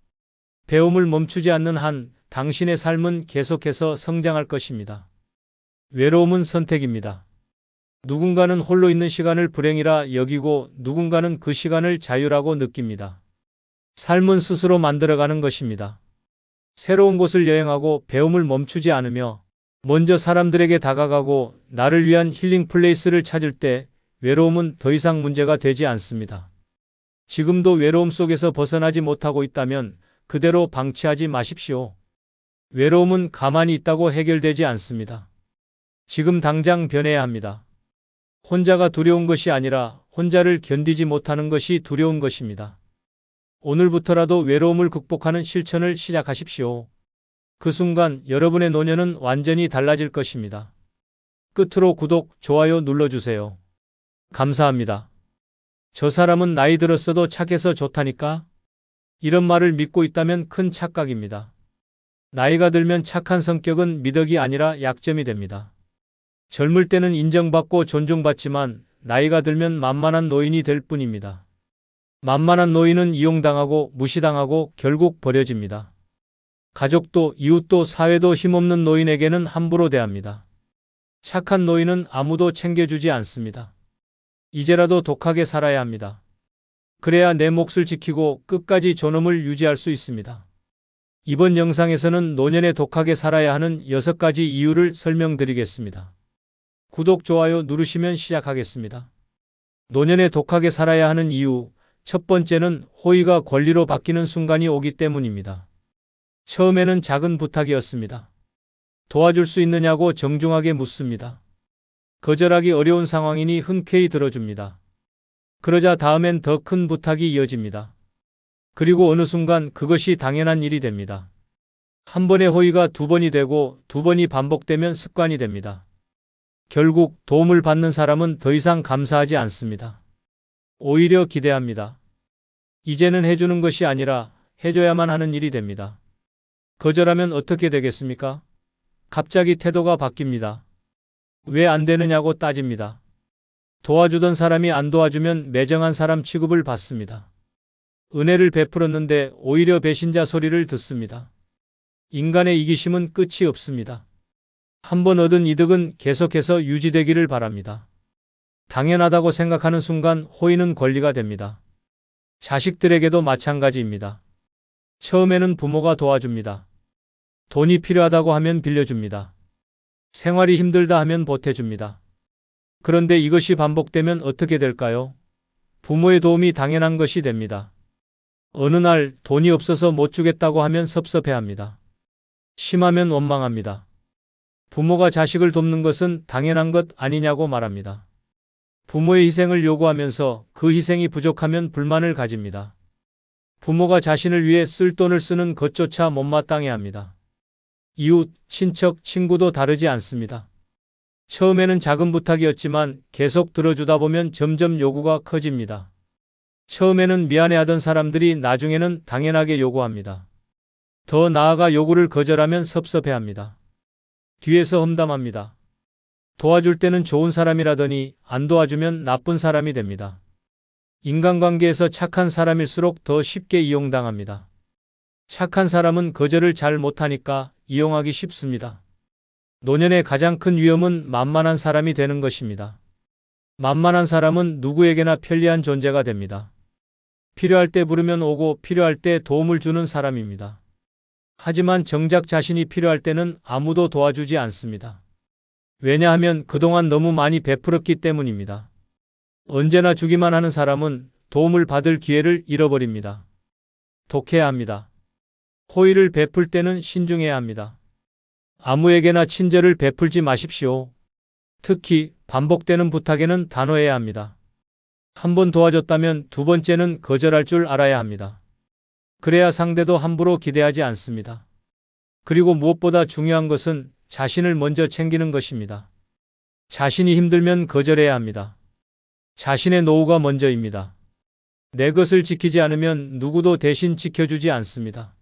배움을 멈추지 않는 한 당신의 삶은 계속해서 성장할 것입니다. 외로움은 선택입니다. 누군가는 홀로 있는 시간을 불행이라 여기고 누군가는 그 시간을 자유라고 느낍니다. 삶은 스스로 만들어가는 것입니다. 새로운 곳을 여행하고 배움을 멈추지 않으며 먼저 사람들에게 다가가고 나를 위한 힐링 플레이스를 찾을 때 외로움은 더 이상 문제가 되지 않습니다. 지금도 외로움 속에서 벗어나지 못하고 있다면 그대로 방치하지 마십시오. 외로움은 가만히 있다고 해결되지 않습니다. 지금 당장 변해야 합니다. 혼자가 두려운 것이 아니라 혼자를 견디지 못하는 것이 두려운 것입니다. 오늘부터라도 외로움을 극복하는 실천을 시작하십시오. 그 순간 여러분의 노년은 완전히 달라질 것입니다. 끝으로 구독, 좋아요 눌러주세요. 감사합니다. 저 사람은 나이 들었어도 착해서 좋다니까? 이런 말을 믿고 있다면 큰 착각입니다. 나이가 들면 착한 성격은 미덕이 아니라 약점이 됩니다. 젊을 때는 인정받고 존중받지만 나이가 들면 만만한 노인이 될 뿐입니다. 만만한 노인은 이용당하고 무시당하고 결국 버려집니다. 가족도 이웃도 사회도 힘없는 노인에게는 함부로 대합니다. 착한 노인은 아무도 챙겨주지 않습니다. 이제라도 독하게 살아야 합니다. 그래야 내 몫을 지키고 끝까지 존엄을 유지할 수 있습니다. 이번 영상에서는 노년에 독하게 살아야 하는 6가지 이유를 설명드리겠습니다. 구독, 좋아요 누르시면 시작하겠습니다. 노년에 독하게 살아야 하는 이유, 첫 번째는 호의가 권리로 바뀌는 순간이 오기 때문입니다. 처음에는 작은 부탁이었습니다. 도와줄 수 있느냐고 정중하게 묻습니다. 거절하기 어려운 상황이니 흔쾌히 들어줍니다. 그러자 다음엔 더 큰 부탁이 이어집니다. 그리고 어느 순간 그것이 당연한 일이 됩니다. 한 번의 호의가 2번이 되고 2번이 반복되면 습관이 됩니다. 결국 도움을 받는 사람은 더 이상 감사하지 않습니다. 오히려 기대합니다. 이제는 해주는 것이 아니라 해줘야만 하는 일이 됩니다. 거절하면 어떻게 되겠습니까? 갑자기 태도가 바뀝니다. 왜 안 되느냐고 따집니다. 도와주던 사람이 안 도와주면 매정한 사람 취급을 받습니다. 은혜를 베풀었는데 오히려 배신자 소리를 듣습니다. 인간의 이기심은 끝이 없습니다. 한번 얻은 이득은 계속해서 유지되기를 바랍니다. 당연하다고 생각하는 순간 호의는 권리가 됩니다. 자식들에게도 마찬가지입니다. 처음에는 부모가 도와줍니다. 돈이 필요하다고 하면 빌려줍니다. 생활이 힘들다 하면 보태줍니다. 그런데 이것이 반복되면 어떻게 될까요? 부모의 도움이 당연한 것이 됩니다. 어느 날 돈이 없어서 못 주겠다고 하면 섭섭해합니다. 심하면 원망합니다. 부모가 자식을 돕는 것은 당연한 것 아니냐고 말합니다. 부모의 희생을 요구하면서 그 희생이 부족하면 불만을 가집니다. 부모가 자신을 위해 쓸 돈을 쓰는 것조차 못마땅해합니다. 이웃, 친척, 친구도 다르지 않습니다. 처음에는 작은 부탁이었지만 계속 들어주다 보면 점점 요구가 커집니다. 처음에는 미안해하던 사람들이 나중에는 당연하게 요구합니다. 더 나아가 요구를 거절하면 섭섭해합니다. 뒤에서 험담합니다. 도와줄 때는 좋은 사람이라더니 안 도와주면 나쁜 사람이 됩니다. 인간관계에서 착한 사람일수록 더 쉽게 이용당합니다. 착한 사람은 거절을 잘 못하니까 이용하기 쉽습니다. 노년의 가장 큰 위험은 만만한 사람이 되는 것입니다. 만만한 사람은 누구에게나 편리한 존재가 됩니다. 필요할 때 부르면 오고 필요할 때 도움을 주는 사람입니다. 하지만 정작 자신이 필요할 때는 아무도 도와주지 않습니다. 왜냐하면 그동안 너무 많이 베풀었기 때문입니다. 언제나 주기만 하는 사람은 도움을 받을 기회를 잃어버립니다. 독해야 합니다. 호의를 베풀 때는 신중해야 합니다. 아무에게나 친절을 베풀지 마십시오. 특히 반복되는 부탁에는 단호해야 합니다. 한 번 도와줬다면 두 번째는 거절할 줄 알아야 합니다. 그래야 상대도 함부로 기대하지 않습니다. 그리고 무엇보다 중요한 것은 자신을 먼저 챙기는 것입니다. 자신이 힘들면 거절해야 합니다. 자신의 노후가 먼저입니다. 내 것을 지키지 않으면 누구도 대신 지켜주지 않습니다.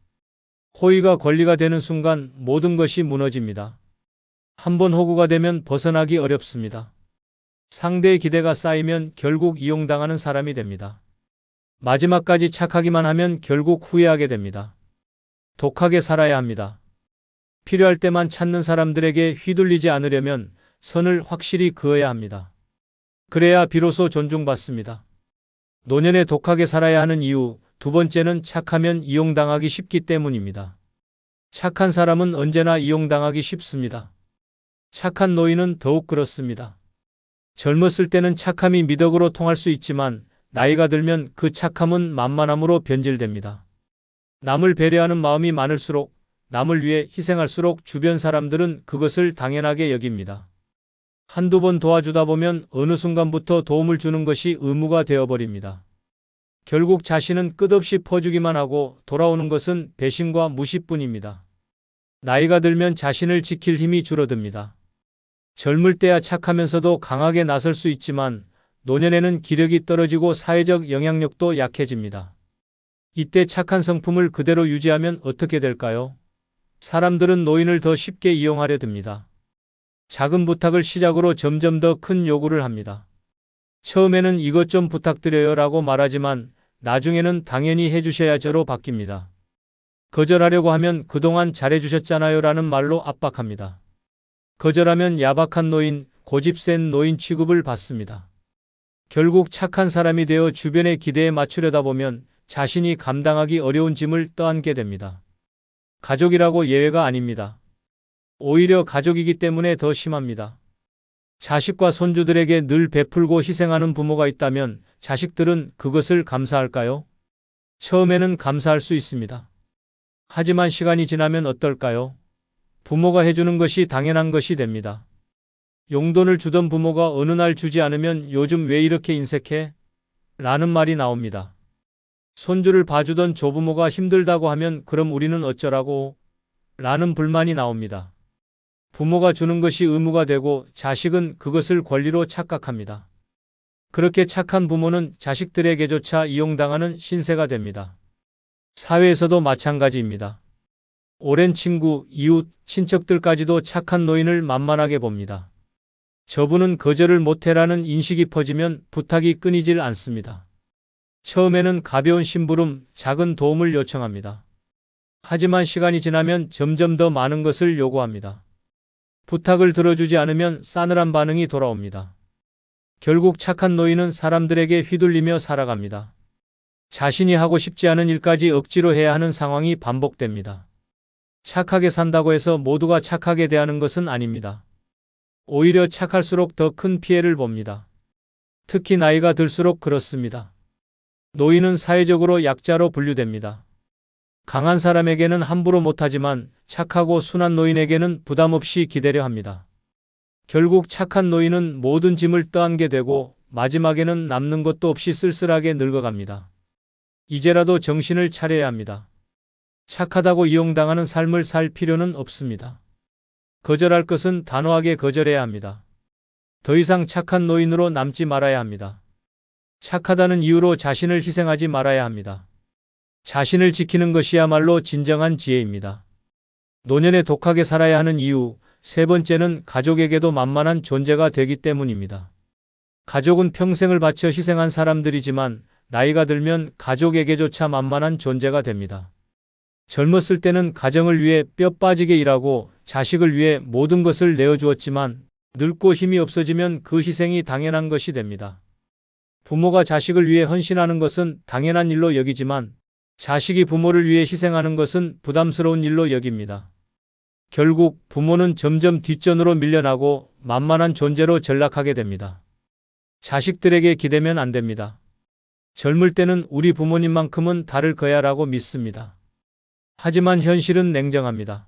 호의가 권리가 되는 순간 모든 것이 무너집니다. 한번 호구가 되면 벗어나기 어렵습니다. 상대의 기대가 쌓이면 결국 이용당하는 사람이 됩니다. 마지막까지 착하기만 하면 결국 후회하게 됩니다. 독하게 살아야 합니다. 필요할 때만 찾는 사람들에게 휘둘리지 않으려면 선을 확실히 그어야 합니다. 그래야 비로소 존중받습니다. 노년에 독하게 살아야 하는 이유, 두 번째는 착하면 이용당하기 쉽기 때문입니다. 착한 사람은 언제나 이용당하기 쉽습니다. 착한 노인은 더욱 그렇습니다. 젊었을 때는 착함이 미덕으로 통할 수 있지만 나이가 들면 그 착함은 만만함으로 변질됩니다. 남을 배려하는 마음이 많을수록, 남을 위해 희생할수록 주변 사람들은 그것을 당연하게 여깁니다. 한두 번 도와주다 보면 어느 순간부터 도움을 주는 것이 의무가 되어버립니다. 결국 자신은 끝없이 퍼주기만 하고 돌아오는 것은 배신과 무시뿐입니다. 나이가 들면 자신을 지킬 힘이 줄어듭니다. 젊을 때야 착하면서도 강하게 나설 수 있지만 노년에는 기력이 떨어지고 사회적 영향력도 약해집니다. 이때 착한 성품을 그대로 유지하면 어떻게 될까요? 사람들은 노인을 더 쉽게 이용하려 듭니다. 작은 부탁을 시작으로 점점 더 큰 요구를 합니다. 처음에는 이것 좀 부탁드려요 라고 말하지만 나중에는 당연히 해주셔야죠로 바뀝니다. 거절하려고 하면 그동안 잘해주셨잖아요 라는 말로 압박합니다. 거절하면 야박한 노인, 고집 센 노인 취급을 받습니다. 결국 착한 사람이 되어 주변의 기대에 맞추려다 보면 자신이 감당하기 어려운 짐을 떠안게 됩니다. 가족이라고 예외가 아닙니다. 오히려 가족이기 때문에 더 심합니다. 자식과 손주들에게 늘 베풀고 희생하는 부모가 있다면 자식들은 그것을 감사할까요? 처음에는 감사할 수 있습니다. 하지만 시간이 지나면 어떨까요? 부모가 해주는 것이 당연한 것이 됩니다. 용돈을 주던 부모가 어느 날 주지 않으면 요즘 왜 이렇게 인색해? 라는 말이 나옵니다. 손주를 봐주던 조부모가 힘들다고 하면 그럼 우리는 어쩌라고? 라는 불만이 나옵니다. 부모가 주는 것이 의무가 되고 자식은 그것을 권리로 착각합니다. 그렇게 착한 부모는 자식들에게조차 이용당하는 신세가 됩니다. 사회에서도 마찬가지입니다. 오랜 친구, 이웃, 친척들까지도 착한 노인을 만만하게 봅니다. 저분은 거절을 못해라는 인식이 퍼지면 부탁이 끊이질 않습니다. 처음에는 가벼운 심부름, 작은 도움을 요청합니다. 하지만 시간이 지나면 점점 더 많은 것을 요구합니다. 부탁을 들어주지 않으면 싸늘한 반응이 돌아옵니다. 결국 착한 노인은 사람들에게 휘둘리며 살아갑니다. 자신이 하고 싶지 않은 일까지 억지로 해야 하는 상황이 반복됩니다. 착하게 산다고 해서 모두가 착하게 대하는 것은 아닙니다. 오히려 착할수록 더 큰 피해를 봅니다. 특히 나이가 들수록 그렇습니다. 노인은 사회적으로 약자로 분류됩니다. 강한 사람에게는 함부로 못하지만 착하고 순한 노인에게는 부담 없이 기대려 합니다. 결국 착한 노인은 모든 짐을 떠안게 되고 마지막에는 남는 것도 없이 쓸쓸하게 늙어갑니다. 이제라도 정신을 차려야 합니다. 착하다고 이용당하는 삶을 살 필요는 없습니다. 거절할 것은 단호하게 거절해야 합니다. 더 이상 착한 노인으로 남지 말아야 합니다. 착하다는 이유로 자신을 희생하지 말아야 합니다. 자신을 지키는 것이야말로 진정한 지혜입니다. 노년에 독하게 살아야 하는 이유, 세 번째는 가족에게도 만만한 존재가 되기 때문입니다. 가족은 평생을 바쳐 희생한 사람들이지만 나이가 들면 가족에게조차 만만한 존재가 됩니다. 젊었을 때는 가정을 위해 뼈 빠지게 일하고 자식을 위해 모든 것을 내어주었지만 늙고 힘이 없어지면 그 희생이 당연한 것이 됩니다. 부모가 자식을 위해 헌신하는 것은 당연한 일로 여기지만 자식이 부모를 위해 희생하는 것은 부담스러운 일로 여깁니다. 결국 부모는 점점 뒷전으로 밀려나고 만만한 존재로 전락하게 됩니다. 자식들에게 기대면 안 됩니다. 젊을 때는 우리 부모님만큼은 다를 거야라고 믿습니다. 하지만 현실은 냉정합니다.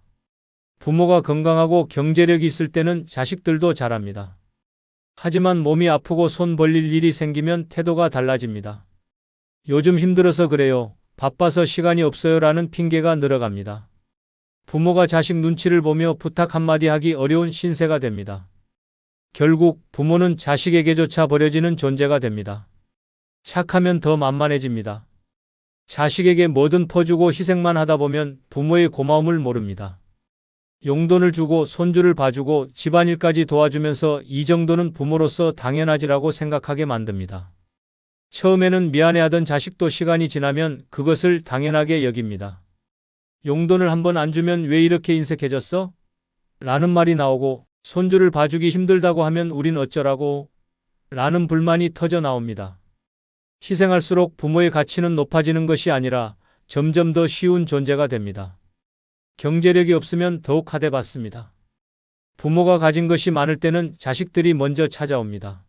부모가 건강하고 경제력이 있을 때는 자식들도 잘합니다. 하지만 몸이 아프고 손 벌릴 일이 생기면 태도가 달라집니다. 요즘 힘들어서 그래요. 바빠서 시간이 없어요 라는 핑계가 늘어갑니다. 부모가 자식 눈치를 보며 부탁 한마디 하기 어려운 신세가 됩니다. 결국 부모는 자식에게조차 버려지는 존재가 됩니다. 착하면 더 만만해집니다. 자식에게 뭐든 퍼주고 희생만 하다 보면 부모의 고마움을 모릅니다. 용돈을 주고 손주를 봐주고 집안일까지 도와주면서 이 정도는 부모로서 당연하지라고 생각하게 만듭니다. 처음에는 미안해하던 자식도 시간이 지나면 그것을 당연하게 여깁니다. 용돈을 한번 안 주면 왜 이렇게 인색해졌어? 라는 말이 나오고 손주를 봐주기 힘들다고 하면 우린 어쩌라고? 라는 불만이 터져 나옵니다. 희생할수록 부모의 가치는 높아지는 것이 아니라 점점 더 쉬운 존재가 됩니다. 경제력이 없으면 더욱 하대받습니다. 부모가 가진 것이 많을 때는 자식들이 먼저 찾아옵니다.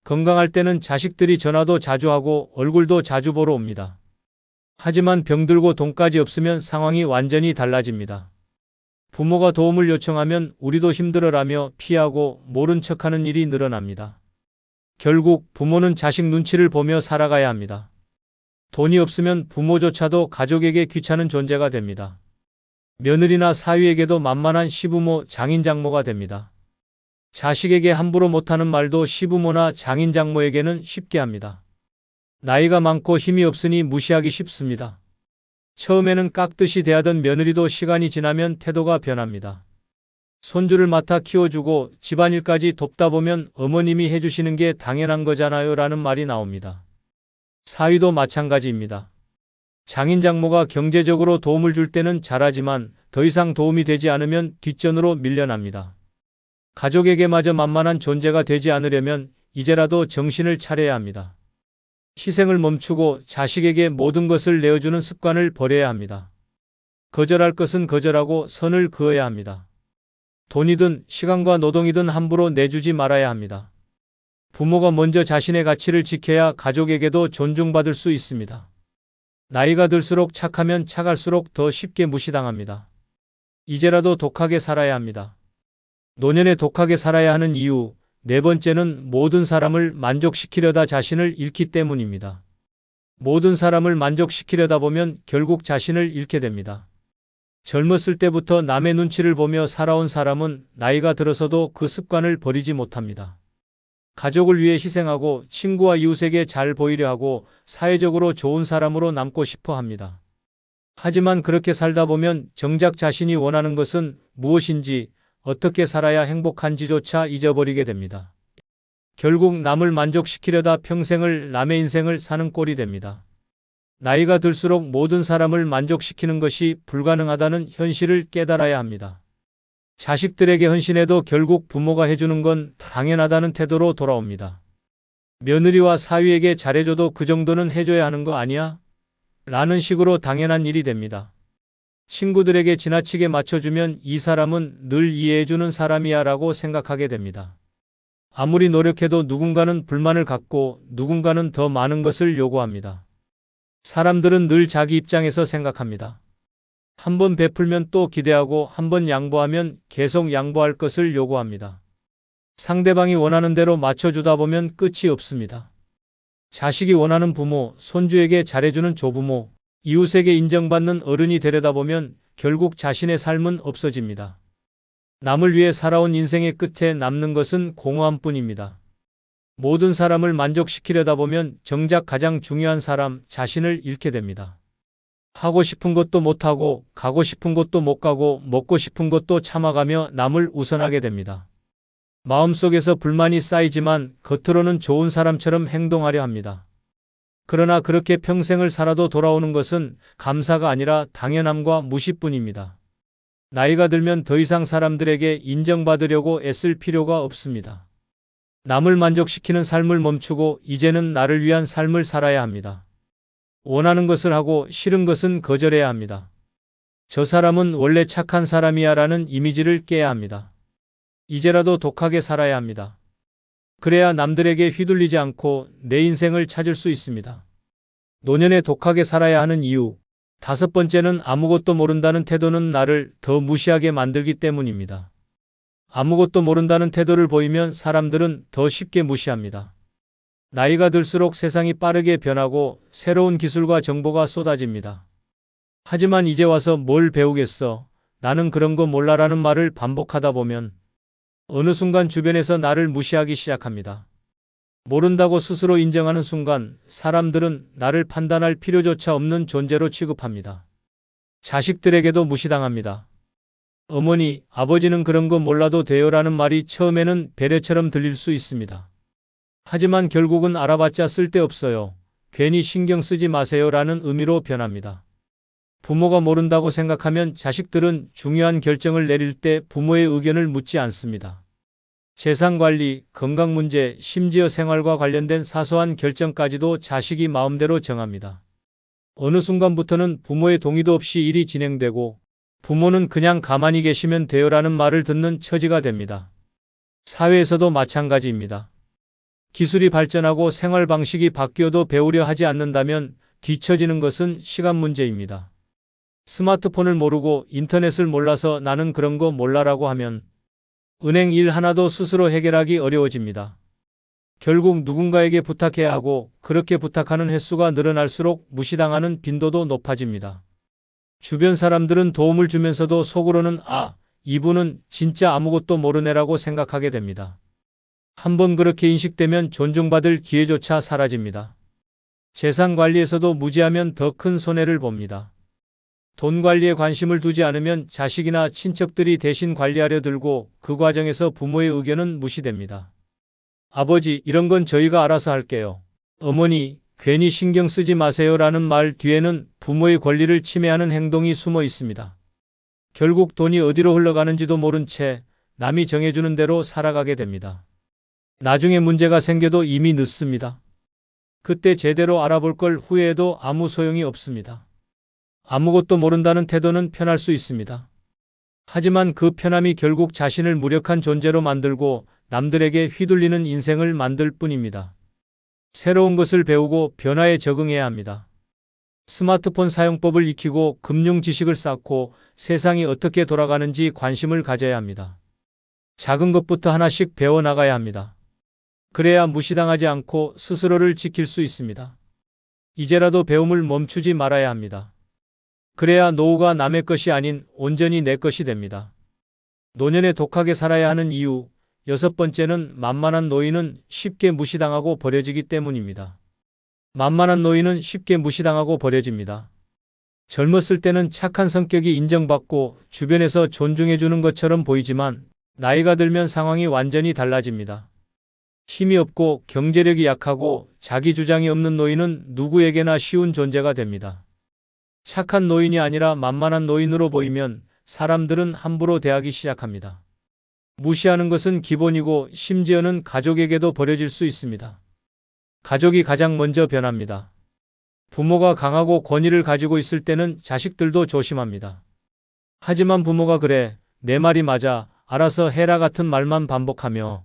건강할 때는 자식들이 전화도 자주 하고 얼굴도 자주 보러 옵니다. 하지만 병들고 돈까지 없으면 상황이 완전히 달라집니다. 부모가 도움을 요청하면 우리도 힘들어라며 피하고 모른 척하는 일이 늘어납니다. 결국 부모는 자식 눈치를 보며 살아가야 합니다. 돈이 없으면 부모조차도 가족에게 귀찮은 존재가 됩니다. 며느리나 사위에게도 만만한 시부모, 장인장모가 됩니다. 자식에게 함부로 못하는 말도 시부모나 장인장모에게는 쉽게 합니다. 나이가 많고 힘이 없으니 무시하기 쉽습니다. 처음에는 깍듯이 대하던 며느리도 시간이 지나면 태도가 변합니다. 손주를 맡아 키워주고 집안일까지 돕다 보면 어머님이 해주시는 게 당연한 거잖아요 라는 말이 나옵니다. 사위도 마찬가지입니다. 장인장모가 경제적으로 도움을 줄 때는 잘하지만 더 이상 도움이 되지 않으면 뒷전으로 밀려납니다. 가족에게마저 만만한 존재가 되지 않으려면 이제라도 정신을 차려야 합니다. 희생을 멈추고 자식에게 모든 것을 내어주는 습관을 버려야 합니다. 거절할 것은 거절하고 선을 그어야 합니다. 돈이든 시간과 노동이든 함부로 내주지 말아야 합니다. 부모가 먼저 자신의 가치를 지켜야 가족에게도 존중받을 수 있습니다. 나이가 들수록 착하면 착할수록 더 쉽게 무시당합니다. 이제라도 독하게 살아야 합니다. 노년에 독하게 살아야 하는 이유, 네 번째는 모든 사람을 만족시키려다 자신을 잃기 때문입니다. 모든 사람을 만족시키려다 보면 결국 자신을 잃게 됩니다. 젊었을 때부터 남의 눈치를 보며 살아온 사람은 나이가 들어서도 그 습관을 버리지 못합니다. 가족을 위해 희생하고 친구와 이웃에게 잘 보이려 하고 사회적으로 좋은 사람으로 남고 싶어 합니다. 하지만 그렇게 살다 보면 정작 자신이 원하는 것은 무엇인지, 어떻게 살아야 행복한지조차 잊어버리게 됩니다. 결국 남을 만족시키려다 평생을 남의 인생을 사는 꼴이 됩니다. 나이가 들수록 모든 사람을 만족시키는 것이 불가능하다는 현실을 깨달아야 합니다. 자식들에게 헌신해도 결국 부모가 해주는 건 당연하다는 태도로 돌아옵니다. 며느리와 사위에게 잘해줘도 그 정도는 해줘야 하는 거 아니야? 라는 식으로 당연한 일이 됩니다. 친구들에게 지나치게 맞춰주면 이 사람은 늘 이해해주는 사람이야 라고 생각하게 됩니다. 아무리 노력해도 누군가는 불만을 갖고 누군가는 더 많은 것을 요구합니다. 사람들은 늘 자기 입장에서 생각합니다. 한 번 베풀면 또 기대하고 한 번 양보하면 계속 양보할 것을 요구합니다. 상대방이 원하는 대로 맞춰주다 보면 끝이 없습니다. 자식이 원하는 부모, 손주에게 잘해주는 조부모, 이웃에게 인정받는 어른이 되려다 보면 결국 자신의 삶은 없어집니다. 남을 위해 살아온 인생의 끝에 남는 것은 공허함뿐입니다. 모든 사람을 만족시키려다 보면 정작 가장 중요한 사람, 자신을 잃게 됩니다. 하고 싶은 것도 못하고, 가고 싶은 곳도 못 가고, 먹고 싶은 것도 참아가며 남을 우선하게 됩니다. 마음속에서 불만이 쌓이지만 겉으로는 좋은 사람처럼 행동하려 합니다. 그러나 그렇게 평생을 살아도 돌아오는 것은 감사가 아니라 당연함과 무시뿐입니다. 나이가 들면 더 이상 사람들에게 인정받으려고 애쓸 필요가 없습니다. 남을 만족시키는 삶을 멈추고 이제는 나를 위한 삶을 살아야 합니다. 원하는 것을 하고 싫은 것은 거절해야 합니다. 저 사람은 원래 착한 사람이야 라는 이미지를 깨야 합니다. 이제라도 독하게 살아야 합니다. 그래야 남들에게 휘둘리지 않고 내 인생을 찾을 수 있습니다. 노년에 독하게 살아야 하는 이유, 5번째는 아무것도 모른다는 태도는 나를 더 무시하게 만들기 때문입니다. 아무것도 모른다는 태도를 보이면 사람들은 더 쉽게 무시합니다. 나이가 들수록 세상이 빠르게 변하고 새로운 기술과 정보가 쏟아집니다. 하지만 이제 와서 뭘 배우겠어? 나는 그런 거 몰라라는 말을 반복하다 보면 어느 순간 주변에서 나를 무시하기 시작합니다. 모른다고 스스로 인정하는 순간 사람들은 나를 판단할 필요조차 없는 존재로 취급합니다. 자식들에게도 무시당합니다. 어머니, 아버지는 그런 거 몰라도 돼요라는 말이 처음에는 배려처럼 들릴 수 있습니다. 하지만 결국은 알아봤자 쓸데없어요. 괜히 신경 쓰지 마세요라는 의미로 변합니다. 부모가 모른다고 생각하면 자식들은 중요한 결정을 내릴 때 부모의 의견을 묻지 않습니다. 재산관리, 건강 문제, 심지어 생활과 관련된 사소한 결정까지도 자식이 마음대로 정합니다. 어느 순간부터는 부모의 동의도 없이 일이 진행되고 부모는 그냥 가만히 계시면 돼요라는 말을 듣는 처지가 됩니다. 사회에서도 마찬가지입니다. 기술이 발전하고 생활 방식이 바뀌어도 배우려 하지 않는다면 뒤처지는 것은 시간 문제입니다. 스마트폰을 모르고 인터넷을 몰라서 나는 그런 거 몰라라고 하면 은행 일 하나도 스스로 해결하기 어려워집니다. 결국 누군가에게 부탁해야 하고 그렇게 부탁하는 횟수가 늘어날수록 무시당하는 빈도도 높아집니다. 주변 사람들은 도움을 주면서도 속으로는 이분은 진짜 아무것도 모르네라고 생각하게 됩니다. 한번 그렇게 인식되면 존중받을 기회조차 사라집니다. 재산 관리에서도 무지하면 더 큰 손해를 봅니다. 돈 관리에 관심을 두지 않으면 자식이나 친척들이 대신 관리하려 들고 그 과정에서 부모의 의견은 무시됩니다. 아버지, 이런 건 저희가 알아서 할게요. 어머니, 괜히 신경 쓰지 마세요라는 말 뒤에는 부모의 권리를 침해하는 행동이 숨어 있습니다. 결국 돈이 어디로 흘러가는지도 모른 채 남이 정해주는 대로 살아가게 됩니다. 나중에 문제가 생겨도 이미 늦습니다. 그때 제대로 알아볼 걸 후회해도 아무 소용이 없습니다. 아무것도 모른다는 태도는 편할 수 있습니다. 하지만 그 편함이 결국 자신을 무력한 존재로 만들고 남들에게 휘둘리는 인생을 만들 뿐입니다. 새로운 것을 배우고 변화에 적응해야 합니다. 스마트폰 사용법을 익히고 금융 지식을 쌓고 세상이 어떻게 돌아가는지 관심을 가져야 합니다. 작은 것부터 하나씩 배워나가야 합니다. 그래야 무시당하지 않고 스스로를 지킬 수 있습니다. 이제라도 배움을 멈추지 말아야 합니다. 그래야 노후가 남의 것이 아닌 온전히 내 것이 됩니다. 노년에 독하게 살아야 하는 이유, 여섯 번째는 만만한 노인은 쉽게 무시당하고 버려지기 때문입니다. 만만한 노인은 쉽게 무시당하고 버려집니다. 젊었을 때는 착한 성격이 인정받고 주변에서 존중해주는 것처럼 보이지만 나이가 들면 상황이 완전히 달라집니다. 힘이 없고 경제력이 약하고 자기 주장이 없는 노인은 누구에게나 쉬운 존재가 됩니다. 착한 노인이 아니라 만만한 노인으로 보이면 사람들은 함부로 대하기 시작합니다. 무시하는 것은 기본이고 심지어는 가족에게도 버려질 수 있습니다. 가족이 가장 먼저 변합니다. 부모가 강하고 권위를 가지고 있을 때는 자식들도 조심합니다. 하지만 부모가 그래, 내 말이 맞아, 알아서 해라 같은 말만 반복하며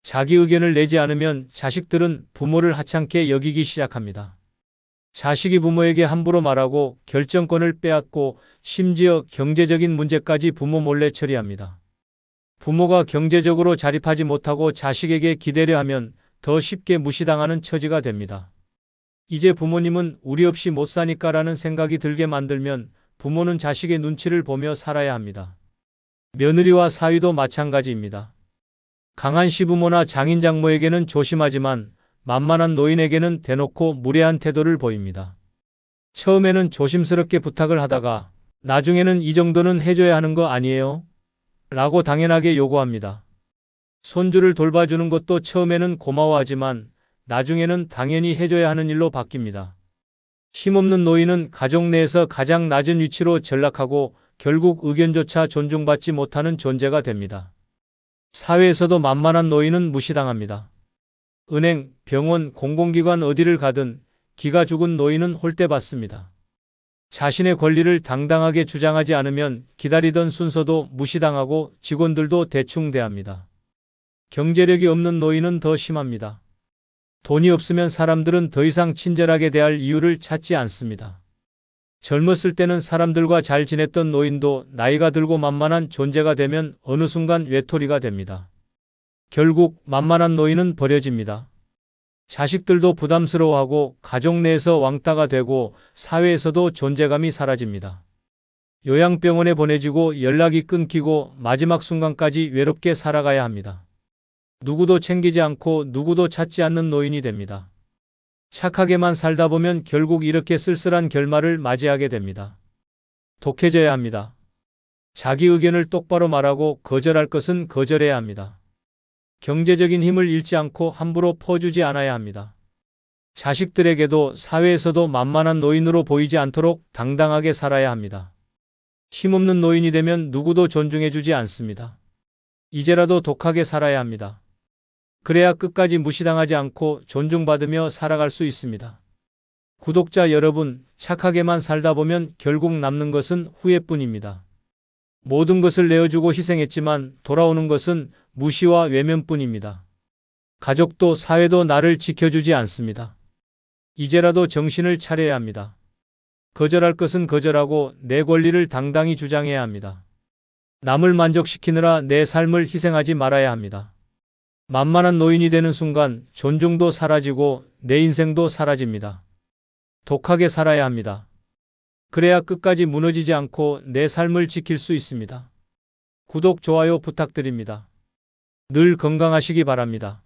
자기 의견을 내지 않으면 자식들은 부모를 하찮게 여기기 시작합니다. 자식이 부모에게 함부로 말하고 결정권을 빼앗고 심지어 경제적인 문제까지 부모 몰래 처리합니다. 부모가 경제적으로 자립하지 못하고 자식에게 기대려 하면 더 쉽게 무시당하는 처지가 됩니다. 이제 부모님은 우리 없이 못 사니까라는 생각이 들게 만들면 부모는 자식의 눈치를 보며 살아야 합니다. 며느리와 사위도 마찬가지입니다. 강한 시부모나 장인 장모에게는 조심하지만 만만한 노인에게는 대놓고 무례한 태도를 보입니다. 처음에는 조심스럽게 부탁을 하다가 나중에는 이 정도는 해줘야 하는 거 아니에요? 라고 당연하게 요구합니다. 손주를 돌봐주는 것도 처음에는 고마워하지만 나중에는 당연히 해줘야 하는 일로 바뀝니다. 힘없는 노인은 가족 내에서 가장 낮은 위치로 전락하고 결국 의견조차 존중받지 못하는 존재가 됩니다. 사회에서도 만만한 노인은 무시당합니다. 은행, 병원, 공공기관 어디를 가든 기가 죽은 노인은 홀대받습니다. 자신의 권리를 당당하게 주장하지 않으면 기다리던 순서도 무시당하고 직원들도 대충 대합니다. 경제력이 없는 노인은 더 심합니다. 돈이 없으면 사람들은 더 이상 친절하게 대할 이유를 찾지 않습니다. 젊었을 때는 사람들과 잘 지냈던 노인도 나이가 들고 만만한 존재가 되면 어느 순간 외톨이가 됩니다. 결국 만만한 노인은 버려집니다. 자식들도 부담스러워하고 가족 내에서 왕따가 되고 사회에서도 존재감이 사라집니다. 요양병원에 보내지고 연락이 끊기고 마지막 순간까지 외롭게 살아가야 합니다. 누구도 챙기지 않고 누구도 찾지 않는 노인이 됩니다. 착하게만 살다 보면 결국 이렇게 쓸쓸한 결말을 맞이하게 됩니다. 독해져야 합니다. 자기 의견을 똑바로 말하고 거절할 것은 거절해야 합니다. 경제적인 힘을 잃지 않고 함부로 퍼주지 않아야 합니다. 자식들에게도 사회에서도 만만한 노인으로 보이지 않도록 당당하게 살아야 합니다. 힘없는 노인이 되면 누구도 존중해주지 않습니다. 이제라도 독하게 살아야 합니다. 그래야 끝까지 무시당하지 않고 존중받으며 살아갈 수 있습니다. 구독자 여러분, 착하게만 살다 보면 결국 남는 것은 후회뿐입니다. 모든 것을 내어주고 희생했지만 돌아오는 것은 무시와 외면뿐입니다. 가족도 사회도 나를 지켜주지 않습니다. 이제라도 정신을 차려야 합니다. 거절할 것은 거절하고 내 권리를 당당히 주장해야 합니다. 남을 만족시키느라 내 삶을 희생하지 말아야 합니다. 만만한 노인이 되는 순간 존중도 사라지고 내 인생도 사라집니다. 독하게 살아야 합니다. 그래야 끝까지 무너지지 않고 내 삶을 지킬 수 있습니다. 구독, 좋아요 부탁드립니다. 늘 건강하시기 바랍니다.